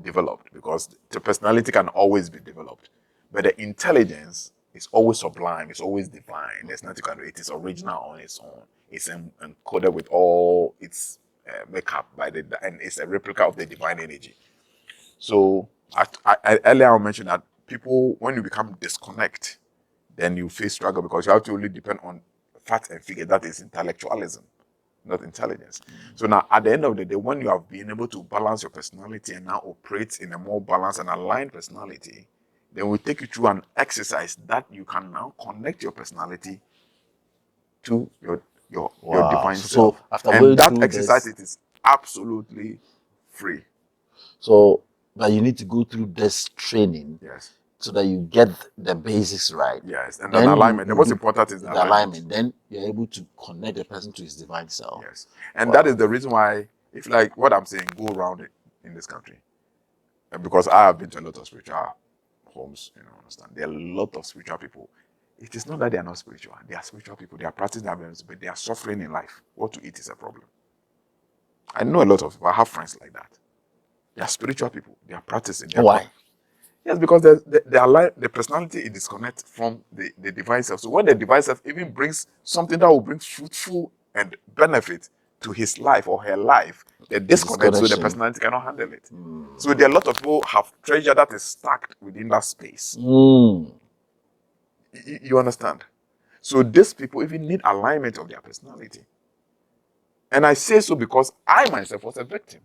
developed because the personality can always be developed, but the intelligence is always sublime, it's always divine. There's nothing you can do. It is original on its own. It's encoded with all its makeup and it's a replica of the divine energy. So I earlier I mentioned that people, when you become disconnect, then you face struggle because you have to only depend on fact and figure. That is intellectualism, not intelligence. So now, at the end of the day, when you have been able to balance your personality and now operate in a more balanced and aligned personality, then we take you through an exercise that you can now connect your personality to your divine self. And that exercise, it is absolutely free. So, but you need to go through this training. Yes. So that you get the basics right. Yes, and then alignment. The most important is the alignment. Then you're able to connect the person to his divine self. Yes, and that is the reason why, if like what I'm saying, go around it in this country, and because I have been to a lot of spiritual homes, understand. There are a lot of spiritual people. It is not that they are not spiritual. They are spiritual people. They are practicing their beliefs, but they are suffering in life. What to eat is a problem. I know a lot of people. I have friends like that. They are spiritual people. They are practicing. Why? Yes, because the personality is disconnect from the divine self. So when the divine self even brings something that will bring fruitful and benefit to his life or her life, they disconnect, so the personality cannot handle it. So there are a lot of people have treasure that is stuck within that space. You understand? So these people even need alignment of their personality. And I say so because I myself was a victim.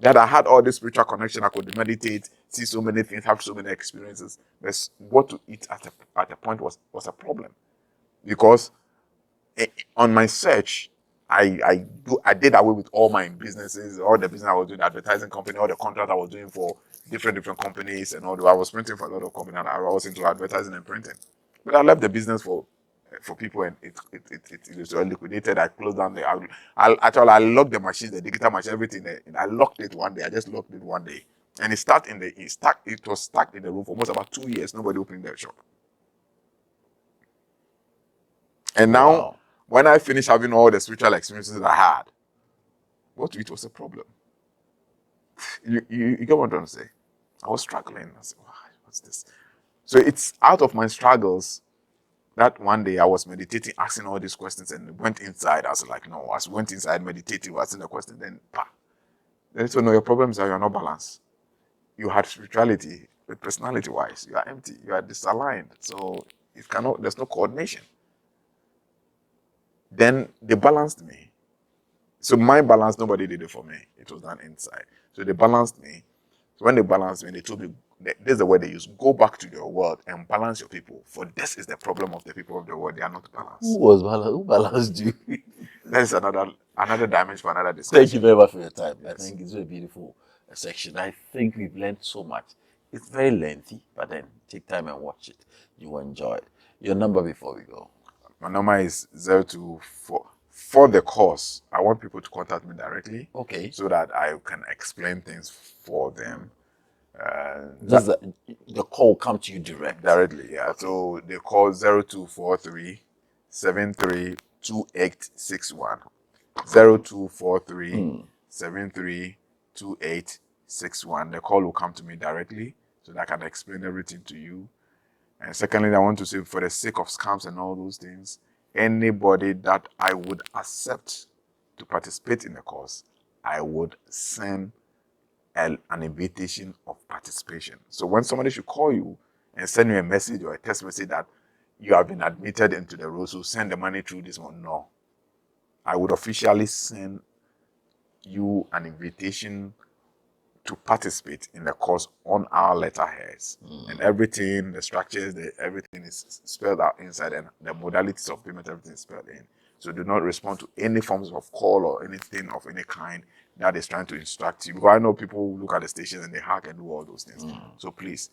That I had all this spiritual connection, I could meditate, see so many things, have so many experiences. But what to eat at a point was a because on my search, I did away with all my businesses, all the business I was doing, advertising company, all the contract I was doing for different companies and all that. I was printing for a lot of companies, and I was into advertising and printing. But I left the business for people, and it was liquidated. I closed down I locked the machines, the digital machine, everything. And I locked it one day. I just locked it one day, and it was stuck in the room for almost about 2 years. Nobody opened their shop. And now, when I finished having all the spiritual experiences that I had, what it was a problem. You get what I'm trying to say? I was struggling. I said, what's this? So it's out of my struggles that one day I was meditating, asking all these questions, and went inside. I was like, no, I went inside, meditating, asking the question, then so no, your problems are you're not balanced. You had spirituality, but personality-wise, you are empty, you are disaligned. So there's no coordination. Then they balanced me. So my balance, nobody did it for me. It was done inside. So they balanced me. So when they balanced me, they told me, this is the word they use, go back to your world and balance your people. For this is the problem of the people of the world. They are not balanced. Who balanced you? That is another dimension for another discussion. Thank you very much for your time. Yes. I think it's a beautiful section. I think we've learned so much. It's very lengthy, but then take time and watch it. You will enjoy it. Your number before we go. My number is 024. For the course, I want people to contact me directly. Okay. So that I can explain things for them. Does the call come to you directly? Yeah. So they call 0243 732861. 0243 732861. The call will come to me directly so that I can explain everything to you. And secondly, I want to say, for the sake of scams and all those things, anybody that I would accept to participate in the course, I would send an invitation of participation. So when somebody should call you and send you a message or a text message that you have been admitted into the role, so send the money through this one, no. I would officially send you an invitation to participate in the course on our letterheads. And everything, the structures, everything is spelled out inside, and the modalities of payment, everything is spelled in. So do not respond to any forms of call or anything of any kind that is trying to instruct you. Because I know people look at the stations and they hack and do all those things. So please,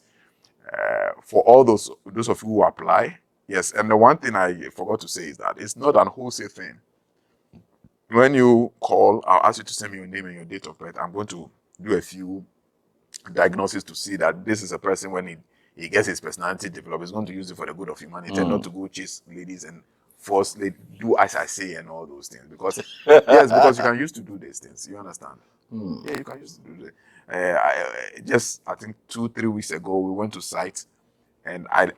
for all those of you who apply, yes. And the one thing I forgot to say is that it's not an wholesale thing. When you call, I'll ask you to send me your name and your date of birth. I'm going to do a few diagnoses to see that this is a person, when he gets his personality developed, he's going to use it for the good of humanity and not to go chase ladies and forcefully do as I say and all those things. Because yes, because you can use to do these things. You understand? Yeah, you can use to do this. I think 2-3 weeks ago, we went to site, and I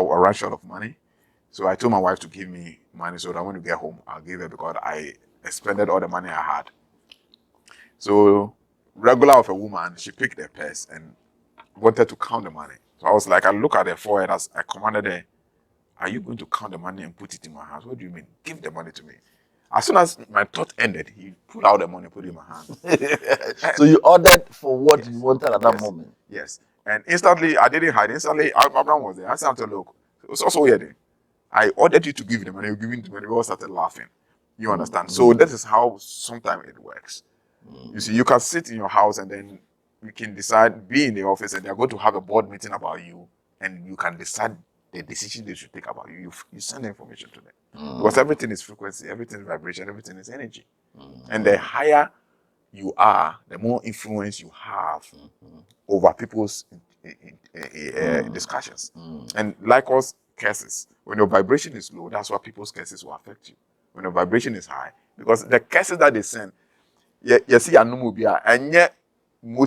ran short of money. So I told my wife to give me money so that when we get home, I'll give her, because I expended all the money I had. So regular of a woman, she picked her purse and wanted to count the money. So I was like, I look at her forehead as I commanded her, are you going to count the money and put it in my hands? What do you mean? Give the money to me. As soon as my thought ended, he pulled out the money, put it in my hand. So you ordered for what you wanted at that moment? Yes. And instantly, I didn't hide. Instantly, Abraham was there. I said to look, it was also weird. I ordered you to give the money, you give it to me, we all started laughing. You understand? So that is how sometimes it works. You see, you can sit in your house and then you can decide, be in the office, and they're going to have a board meeting about you, and you can decide the decision they should take about you. You send the information to them. Because everything is frequency, everything is vibration, everything is energy. And the higher you are, the more influence you have over people's discussions. And likewise, curses. When your vibration is low, that's why people's curses will affect you. When your vibration is high, because the curses that they send, you see, and yet, and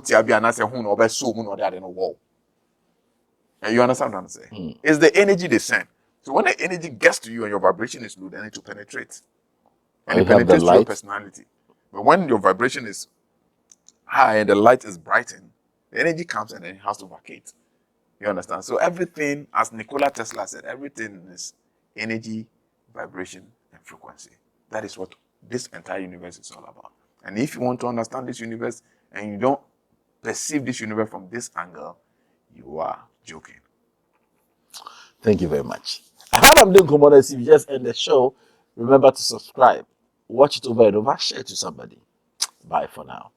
you understand what I'm saying? It's the energy they send. So when the energy gets to you and your vibration is low, then it will penetrate. And it penetrates your personality. But when your vibration is high and the light is brightened, the energy comes and then it has to vacate. You understand? So everything, as Nikola Tesla said, everything is energy, vibration, and frequency. That is what this entire universe is all about. And if you want to understand this universe and you don't perceive this universe from this angle, you are joking. Thank you very much. I'm doing commodities. If you just end the show, remember to subscribe, watch it over and over, share it to somebody. Bye for now.